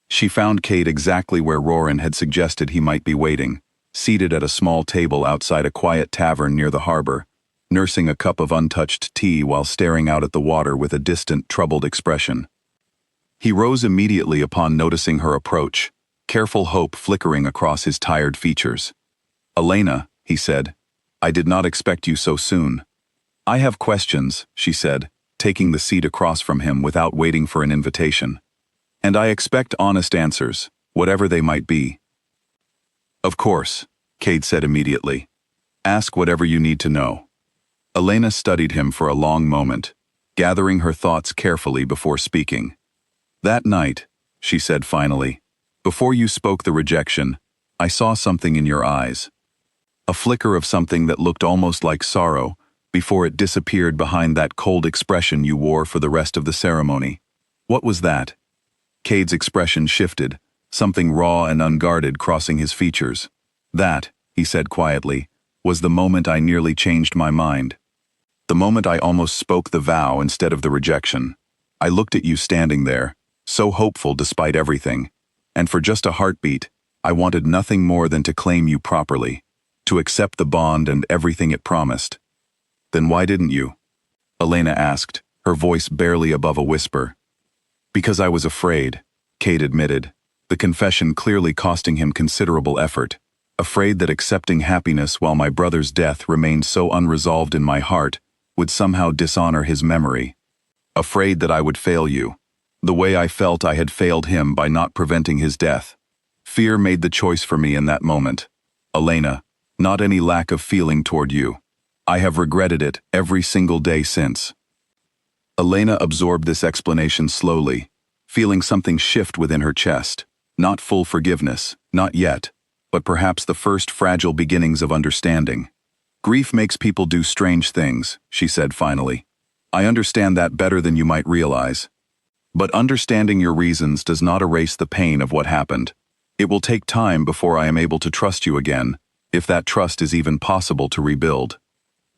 She found Cade exactly where Roran had suggested he might be waiting, seated at a small table outside a quiet tavern near the harbor, nursing a cup of untouched tea while staring out at the water with a distant, troubled expression. He rose immediately upon noticing her approach, careful hope flickering across his tired features. "Elena," he said, "I did not expect you so soon." "I have questions," she said, taking the seat across from him without waiting for an invitation. "And I expect honest answers, whatever they might be." "Of course," Cade said immediately. "Ask whatever you need to know." Elena studied him for a long moment, gathering her thoughts carefully before speaking. "That night," she said finally, "before you spoke the rejection, I saw something in your eyes. A flicker of something that looked almost like sorrow before it disappeared behind that cold expression you wore for the rest of the ceremony. What was that?" Cade's expression shifted, something raw and unguarded crossing his features. "That," he said quietly, "was the moment I nearly changed my mind. The moment I almost spoke the vow instead of the rejection. I looked at you standing there, so hopeful despite everything, and for just a heartbeat, I wanted nothing more than to claim you properly, to accept the bond and everything it promised." "Then why didn't you?" Elena asked, her voice barely above a whisper. "Because I was afraid," Cade admitted, the confession clearly costing him considerable effort, afraid that accepting happiness while my brother's death remained so unresolved in my heart would somehow dishonor his memory. Afraid that I would fail you, the way I felt I had failed him by not preventing his death. Fear made the choice for me in that moment. Elena, not any lack of feeling toward you. I have regretted it every single day since." Elena absorbed this explanation slowly, feeling something shift within her chest. Not full forgiveness, not yet, but perhaps the first fragile beginnings of understanding. "Grief makes people do strange things," she said finally. "I understand that better than you might realize. But understanding your reasons does not erase the pain of what happened. It will take time before I am able to trust you again, if that trust is even possible to rebuild."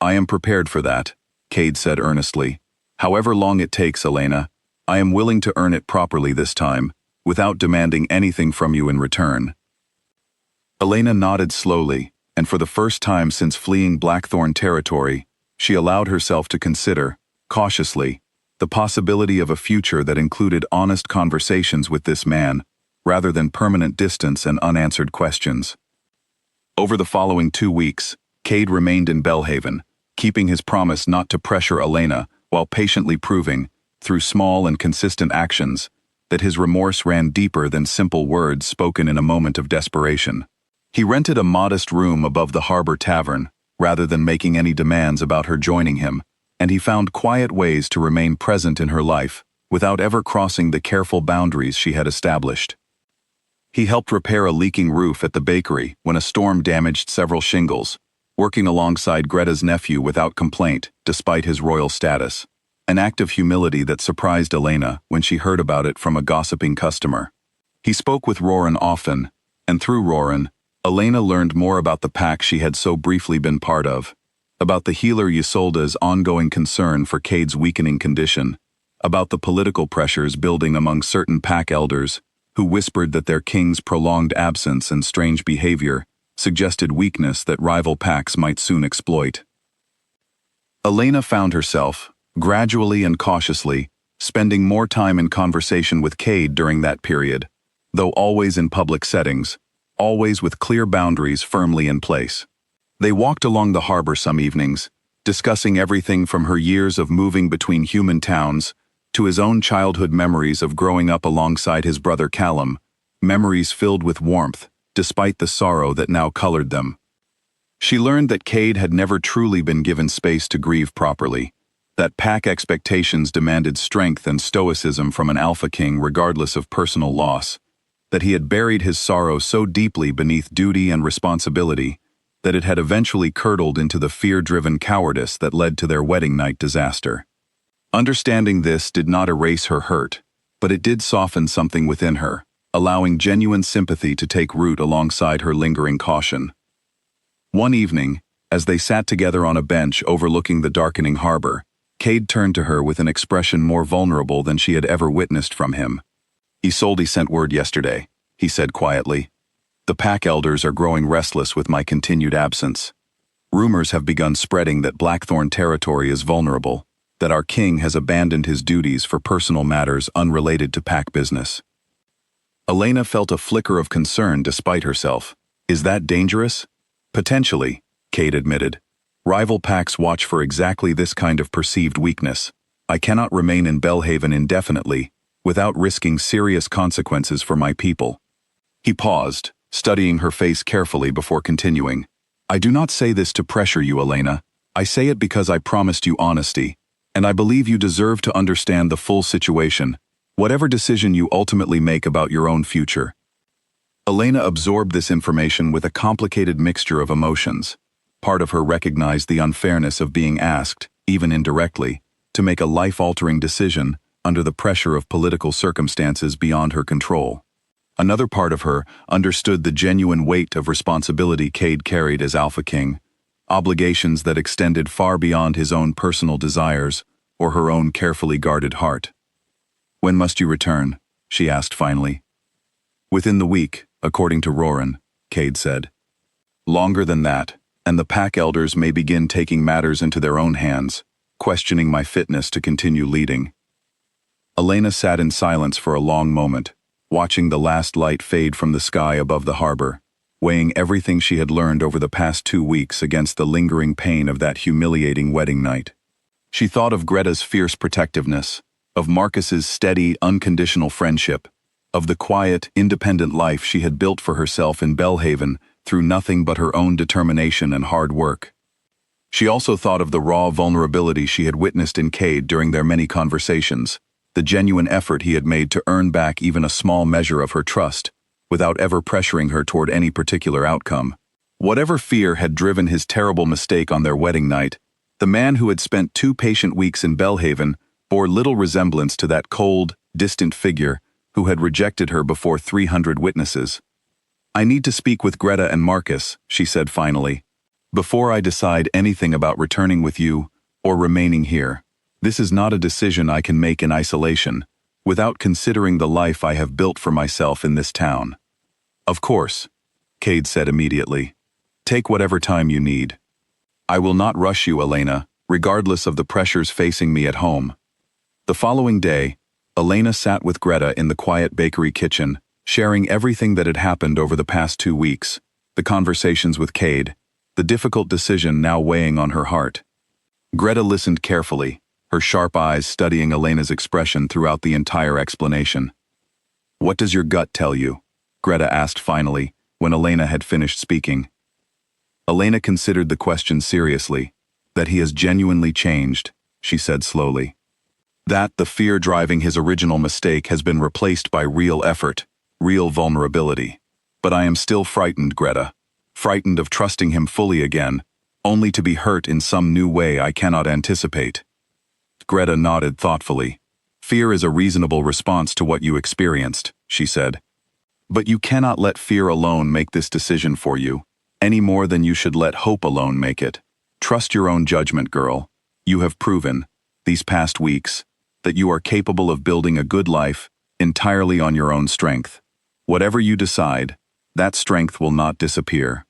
"I am prepared for that," Cade said earnestly. "However long it takes, Elena, I am willing to earn it properly this time, without demanding anything from you in return." Elena nodded slowly, and for the first time since fleeing Blackthorn territory, she allowed herself to consider, cautiously, the possibility of a future that included honest conversations with this man, rather than permanent distance and unanswered questions. Over the following 2 weeks, Cade remained in Belhaven, keeping his promise not to pressure Elena while patiently proving, through small and consistent actions, that his remorse ran deeper than simple words spoken in a moment of desperation. He rented a modest room above the harbor tavern, rather than making any demands about her joining him, and he found quiet ways to remain present in her life, without ever crossing the careful boundaries she had established. He helped repair a leaking roof at the bakery when a storm damaged several shingles, working alongside Greta's nephew without complaint, despite his royal status, an act of humility that surprised Elena when she heard about it from a gossiping customer. He spoke with Roran often, and through Roran, Elena learned more about the pack she had so briefly been part of. about the healer Isolde's ongoing concern for Cade's weakening condition, about the political pressures building among certain pack elders who whispered that their king's prolonged absence and strange behavior suggested weakness that rival packs might soon exploit. Elena found herself, gradually and cautiously, spending more time in conversation with Cade during that period, though always in public settings, always with clear boundaries firmly in place. They walked along the harbor some evenings, discussing everything from her years of moving between human towns to his own childhood memories of growing up alongside his brother Callum, memories filled with warmth, despite the sorrow that now colored them. She learned that Cade had never truly been given space to grieve properly, that pack expectations demanded strength and stoicism from an alpha king regardless of personal loss, that he had buried his sorrow so deeply beneath duty and responsibility that it had eventually curdled into the fear-driven cowardice that led to their wedding night disaster. Understanding this did not erase her hurt, but it did soften something within her, allowing genuine sympathy to take root alongside her lingering caution. One evening, as they sat together on a bench overlooking the darkening harbor, Cade turned to her with an expression more vulnerable than she had ever witnessed from him. "Isolde sent word yesterday," he said quietly. "The pack elders are growing restless with my continued absence. Rumors have begun spreading that Blackthorn territory is vulnerable, that our king has abandoned his duties for personal matters unrelated to pack business." Elena felt a flicker of concern despite herself. "Is that dangerous?" "Potentially," Cade admitted. "Rival packs watch for exactly this kind of perceived weakness. I cannot remain in Belhaven indefinitely without risking serious consequences for my people." He paused, studying her face carefully before continuing. "I do not say this to pressure you, Elena. I say it because I promised you honesty, and I believe you deserve to understand the full situation, whatever decision you ultimately make about your own future." Elena absorbed this information with a complicated mixture of emotions. Part of her recognized the unfairness of being asked, even indirectly, to make a life-altering decision under the pressure of political circumstances beyond her control. Another part of her understood the genuine weight of responsibility Cade carried as Alpha King, obligations that extended far beyond his own personal desires or her own carefully guarded heart. "When must you return?" she asked finally. "Within the week, according to Roran," Cade said. "Longer than that, and the pack elders may begin taking matters into their own hands, questioning my fitness to continue leading." Elena sat in silence for a long moment, watching the last light fade from the sky above the harbor, weighing everything she had learned over the past 2 weeks against the lingering pain of that humiliating wedding night. She thought of Greta's fierce protectiveness, of Marcus's steady, unconditional friendship, of the quiet, independent life she had built for herself in Belhaven through nothing but her own determination and hard work. She also thought of the raw vulnerability she had witnessed in Cade during their many conversations, the genuine effort he had made to earn back even a small measure of her trust, without ever pressuring her toward any particular outcome. Whatever fear had driven his terrible mistake on their wedding night, the man who had spent 2 patient weeks in Belhaven bore little resemblance to that cold, distant figure who had rejected her before 300 witnesses. "I need to speak with Greta and Marcus," she said finally, "before I decide anything about returning with you or remaining here. This is not a decision I can make in isolation, without considering the life I have built for myself in this town." "Of course," Cade said immediately. "Take whatever time you need. I will not rush you, Elena, regardless of the pressures facing me at home." The following day, Elena sat with Greta in the quiet bakery kitchen, sharing everything that had happened over the past 2 weeks, the conversations with Cade, the difficult decision now weighing on her heart. Greta listened carefully, her sharp eyes studying Elena's expression throughout the entire explanation. "What does your gut tell you?" Greta asked finally, when Elena had finished speaking. Elena considered the question seriously. "That he has genuinely changed," she said slowly. "That the fear driving his original mistake has been replaced by real effort, real vulnerability. But I am still frightened, Greta. Frightened of trusting him fully again, only to be hurt in some new way I cannot anticipate." Greta nodded thoughtfully. "Fear is a reasonable response to what you experienced," she said. "But you cannot let fear alone make this decision for you, any more than you should let hope alone make it. Trust your own judgment, girl. You have proven, these past weeks, that you are capable of building a good life entirely on your own strength. Whatever you decide, that strength will not disappear.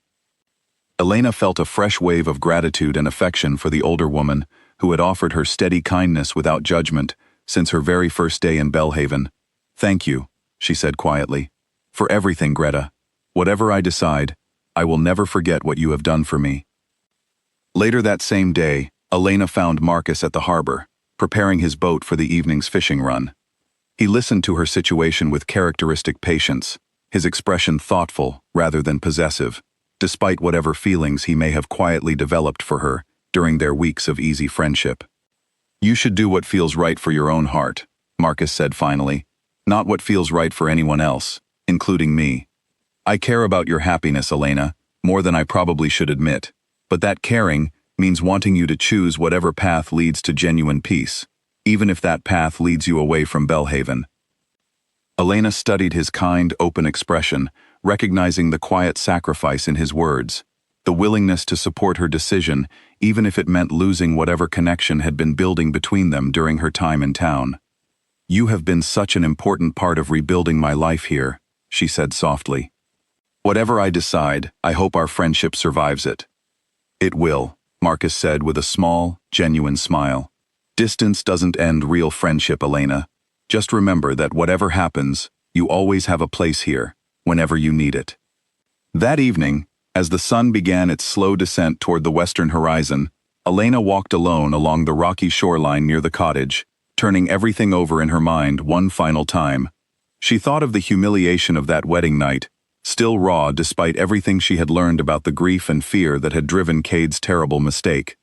Elena felt a fresh wave of gratitude and affection for the older woman who had offered her steady kindness without judgment since her very first day in Belhaven. "Thank you," she said quietly, "for everything, Greta. Whatever I decide, I will never forget what you have done for me." Later that same day, Elena found Marcus at the harbor, preparing his boat for the evening's fishing run. He listened to her situation with characteristic patience, his expression thoughtful rather than possessive, despite whatever feelings he may have quietly developed for her during their weeks of easy friendship. "You should do what feels right for your own heart," Marcus said finally, "not what feels right for anyone else, including me. I care about your happiness, Elena, more than I probably should admit, but that caring means wanting you to choose whatever path leads to genuine peace, even if that path leads you away from Belhaven." Elena studied his kind, open expression, recognizing the quiet sacrifice in his words, the willingness to support her decision even if it meant losing whatever connection had been building between them during her time in town. "You have been such an important part of rebuilding my life here," she said softly. "Whatever I decide, I hope our friendship survives it." "It will," Marcus said with a small, genuine smile. "Distance doesn't end real friendship, Elena. Just remember that whatever happens, you always have a place here, whenever you need it." That evening, as the sun began its slow descent toward the western horizon, Elena walked alone along the rocky shoreline near the cottage, turning everything over in her mind one final time. She thought of the humiliation of that wedding night, still raw despite everything she had learned about the grief and fear that had driven Cade's terrible mistake.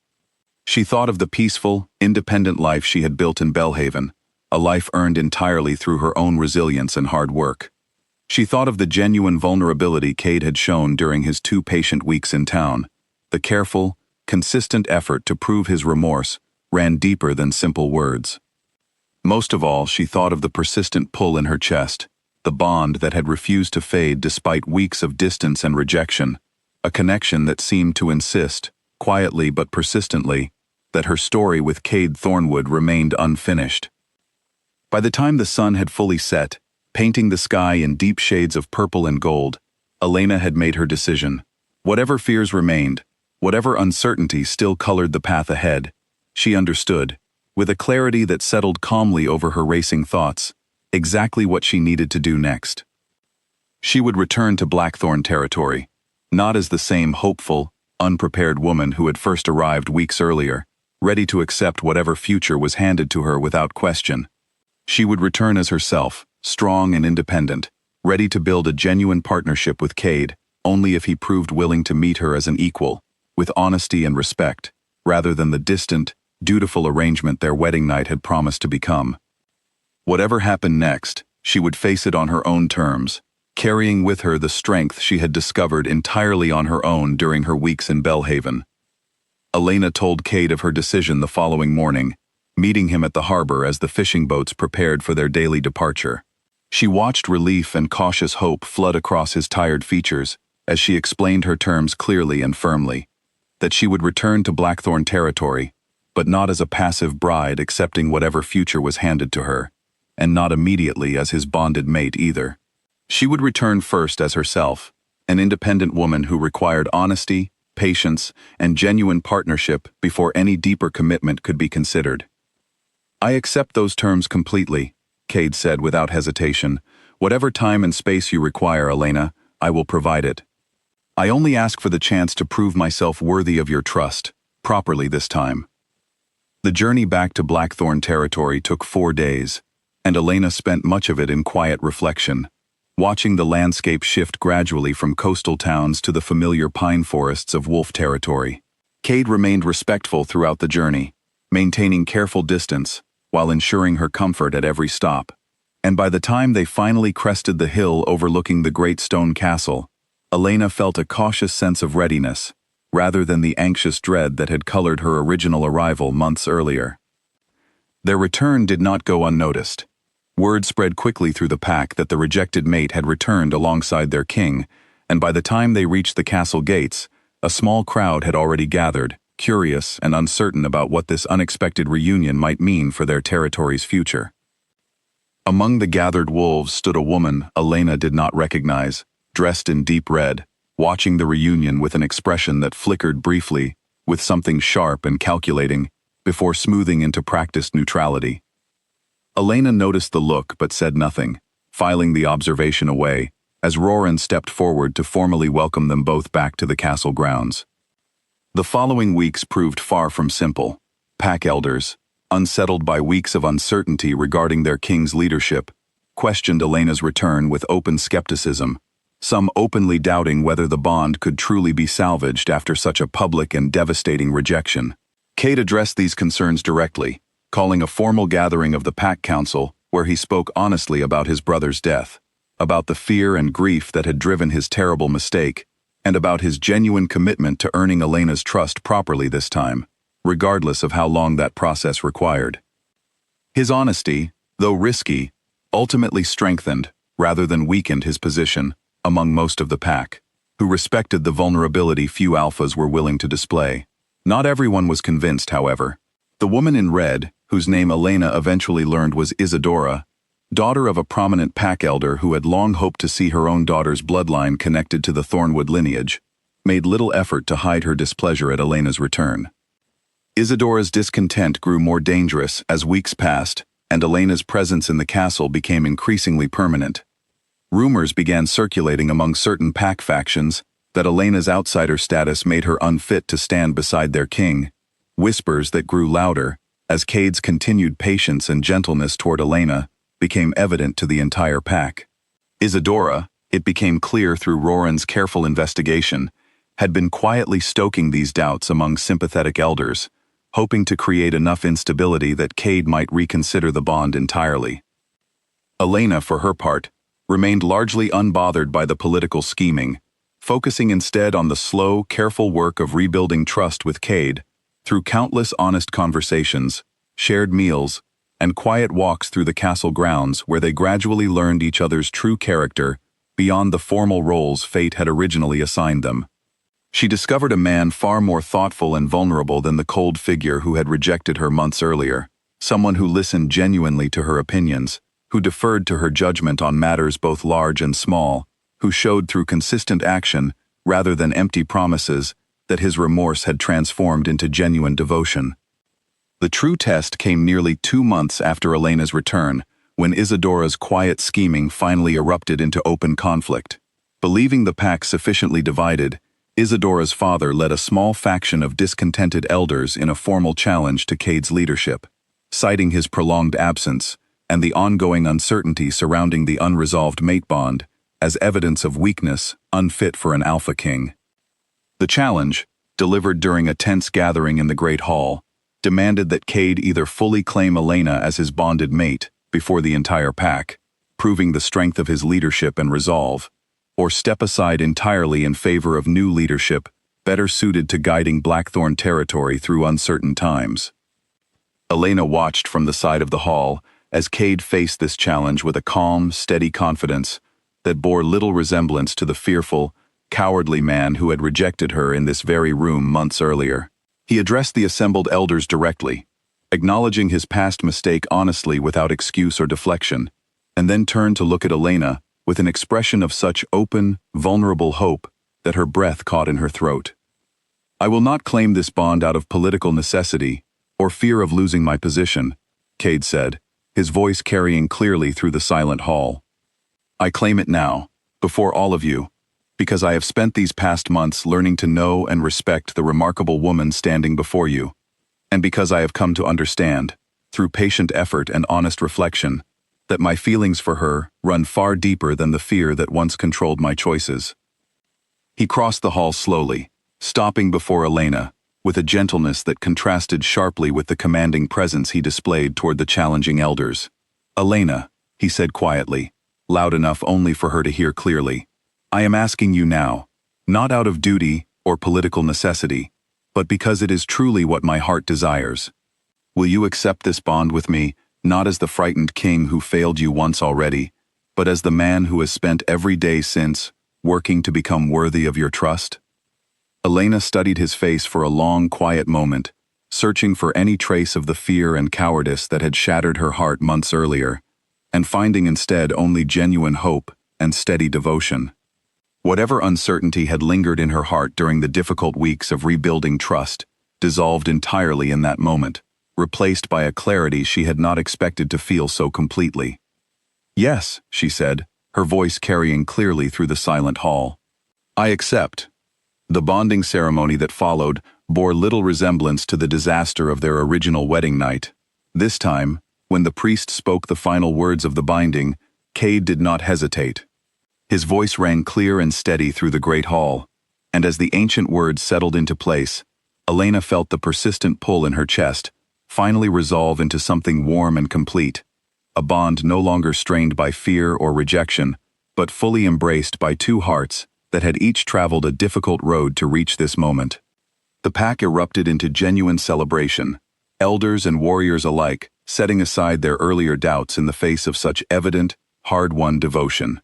She thought of the peaceful, independent life she had built in Belhaven, a life earned entirely through her own resilience and hard work. She thought of the genuine vulnerability Cade had shown during his 2 patient weeks in town. The careful, consistent effort to prove his remorse ran deeper than simple words. Most of all, she thought of the persistent pull in her chest, the bond that had refused to fade despite weeks of distance and rejection, a connection that seemed to insist, quietly but persistently, that her story with Cade Thornwood remained unfinished. By the time the sun had fully set, painting the sky in deep shades of purple and gold, Elena had made her decision. Whatever fears remained, whatever uncertainty still colored the path ahead, she understood, with a clarity that settled calmly over her racing thoughts, exactly what she needed to do next. She would return to Blackthorn territory, not as the same hopeful, unprepared woman who had first arrived weeks earlier, ready to accept whatever future was handed to her without question. She would return as herself, strong and independent, ready to build a genuine partnership with Cade, only if he proved willing to meet her as an equal, with honesty and respect, rather than the distant, dutiful arrangement their wedding night had promised to become. Whatever happened next, she would face it on her own terms, carrying with her the strength she had discovered entirely on her own during her weeks in Belhaven. Elena told Cade of her decision the following morning, meeting him at the harbor as the fishing boats prepared for their daily departure. She watched relief and cautious hope flood across his tired features as she explained her terms clearly and firmly, that she would return to Blackthorn territory, but not as a passive bride accepting whatever future was handed to her, and not immediately as his bonded mate either. She would return first as herself, an independent woman who required honesty, patience, and genuine partnership before any deeper commitment could be considered. "I accept those terms completely," Cade said without hesitation. "Whatever time and space you require, Elena, I will provide it. I only ask for the chance to prove myself worthy of your trust, properly this time." The journey back to Blackthorn territory took 4 days, and Elena spent much of it in quiet reflection, watching the landscape shift gradually from coastal towns to the familiar pine forests of Wolf territory. Cade remained respectful throughout the journey, maintaining careful distance while ensuring her comfort at every stop. And by the time they finally crested the hill overlooking the great stone castle, Elena felt a cautious sense of readiness, rather than the anxious dread that had colored her original arrival months earlier. Their return did not go unnoticed. Word spread quickly through the pack that the rejected mate had returned alongside their king, and by the time they reached the castle gates, a small crowd had already gathered, curious and uncertain about what this unexpected reunion might mean for their territory's future. Among the gathered wolves stood a woman Elena did not recognize, dressed in deep red, watching the reunion with an expression that flickered briefly, with something sharp and calculating, before smoothing into practiced neutrality. Elena noticed the look but said nothing, filing the observation away, as Roran stepped forward to formally welcome them both back to the castle grounds. The following weeks proved far from simple. Pack elders, unsettled by weeks of uncertainty regarding their king's leadership, questioned Elena's return with open skepticism, some openly doubting whether the bond could truly be salvaged after such a public and devastating rejection. Cade addressed these concerns directly, calling a formal gathering of the Pack Council where he spoke honestly about his brother's death, about the fear and grief that had driven his terrible mistake, and about his genuine commitment to earning Elena's trust properly this time, regardless of how long that process required. His honesty, though risky, ultimately strengthened, rather than weakened his position, among most of the pack, who respected the vulnerability few alphas were willing to display. Not everyone was convinced, however. The woman in red, whose name Elena eventually learned was Isadora, daughter of a prominent pack elder who had long hoped to see her own daughter's bloodline connected to the Thornwood lineage, made little effort to hide her displeasure at Elena's return. Isadora's discontent grew more dangerous as weeks passed, and Elena's presence in the castle became increasingly permanent. Rumors began circulating among certain pack factions that Elena's outsider status made her unfit to stand beside their king, whispers that grew louder as Cade's continued patience and gentleness toward Elena became evident to the entire pack. Isadora, it became clear through Roran's careful investigation, had been quietly stoking these doubts among sympathetic elders, hoping to create enough instability that Cade might reconsider the bond entirely. Elena, for her part, remained largely unbothered by the political scheming, focusing instead on the slow, careful work of rebuilding trust with Cade through countless honest conversations, shared meals, and quiet walks through the castle grounds where they gradually learned each other's true character beyond the formal roles fate had originally assigned them. She discovered a man far more thoughtful and vulnerable than the cold figure who had rejected her months earlier, someone who listened genuinely to her opinions, who deferred to her judgment on matters both large and small, who showed through consistent action, rather than empty promises, that his remorse had transformed into genuine devotion. The true test came nearly 2 months after Elena's return, when Isadora's quiet scheming finally erupted into open conflict. Believing the pack sufficiently divided, Isadora's father led a small faction of discontented elders in a formal challenge to Cade's leadership, citing his prolonged absence and the ongoing uncertainty surrounding the unresolved mate bond as evidence of weakness unfit for an alpha king. The challenge, delivered during a tense gathering in the Great Hall, demanded that Cade either fully claim Elena as his bonded mate before the entire pack, proving the strength of his leadership and resolve, or step aside entirely in favor of new leadership better suited to guiding Blackthorn territory through uncertain times. Elena watched from the side of the hall as Cade faced this challenge with a calm, steady confidence that bore little resemblance to the fearful, cowardly man who had rejected her in this very room months earlier. He addressed the assembled elders directly, acknowledging his past mistake honestly without excuse or deflection, and then turned to look at Elena with an expression of such open, vulnerable hope that her breath caught in her throat. "I will not claim this bond out of political necessity or fear of losing my position," Cade said, his voice carrying clearly through the silent hall. "I claim it now, before all of you, because I have spent these past months learning to know and respect the remarkable woman standing before you, and because I have come to understand, through patient effort and honest reflection, that my feelings for her run far deeper than the fear that once controlled my choices." He crossed the hall slowly, stopping before Elena, with a gentleness that contrasted sharply with the commanding presence he displayed toward the challenging elders. "Elena," he said quietly, loud enough only for her to hear clearly, "I am asking you now, not out of duty or political necessity, but because it is truly what my heart desires. Will you accept this bond with me, not as the frightened king who failed you once already, but as the man who has spent every day since working to become worthy of your trust?" Elena studied his face for a long, quiet moment, searching for any trace of the fear and cowardice that had shattered her heart months earlier, and finding instead only genuine hope and steady devotion. Whatever uncertainty had lingered in her heart during the difficult weeks of rebuilding trust dissolved entirely in that moment, replaced by a clarity she had not expected to feel so completely. "Yes," she said, her voice carrying clearly through the silent hall. "I accept." The bonding ceremony that followed bore little resemblance to the disaster of their original wedding night. This time, when the priest spoke the final words of the binding, Cade did not hesitate. His voice rang clear and steady through the great hall, and as the ancient words settled into place, Elena felt the persistent pull in her chest finally resolve into something warm and complete, a bond no longer strained by fear or rejection, but fully embraced by two hearts that had each traveled a difficult road to reach this moment. The pack erupted into genuine celebration, elders and warriors alike setting aside their earlier doubts in the face of such evident, hard-won devotion.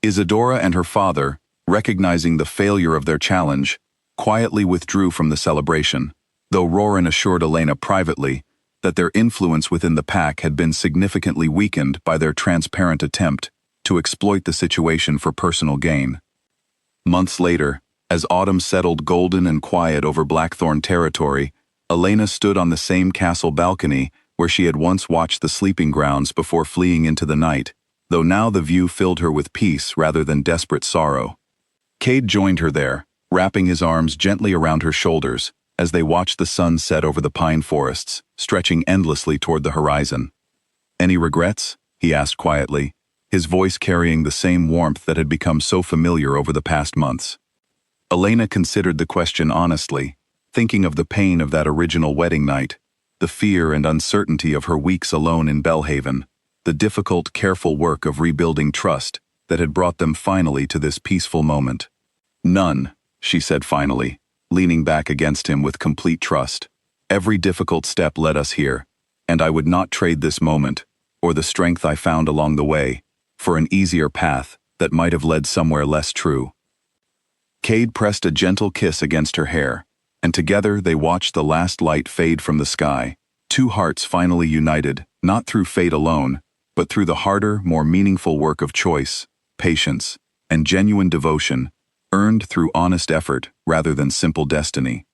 Isadora and her father, recognizing the failure of their challenge, quietly withdrew from the celebration, though Roran assured Elena privately that their influence within the pack had been significantly weakened by their transparent attempt to exploit the situation for personal gain. Months later, as autumn settled golden and quiet over Blackthorn territory, Elena stood on the same castle balcony where she had once watched the sleeping grounds before fleeing into the night, though now the view filled her with peace rather than desperate sorrow. Cade joined her there, wrapping his arms gently around her shoulders as they watched the sun set over the pine forests, stretching endlessly toward the horizon. "Any regrets?" he asked quietly, his voice carrying the same warmth that had become so familiar over the past months. Elena considered the question honestly, thinking of the pain of that original wedding night, the fear and uncertainty of her weeks alone in Belhaven, the difficult, careful work of rebuilding trust that had brought them finally to this peaceful moment. "None," she said finally, leaning back against him with complete trust. "Every difficult step led us here, and I would not trade this moment, or the strength I found along the way, for an easier path that might have led somewhere less true." Cade pressed a gentle kiss against her hair, and together they watched the last light fade from the sky, two hearts finally united, not through fate alone, but through the harder, more meaningful work of choice, patience, and genuine devotion, earned through honest effort rather than simple destiny.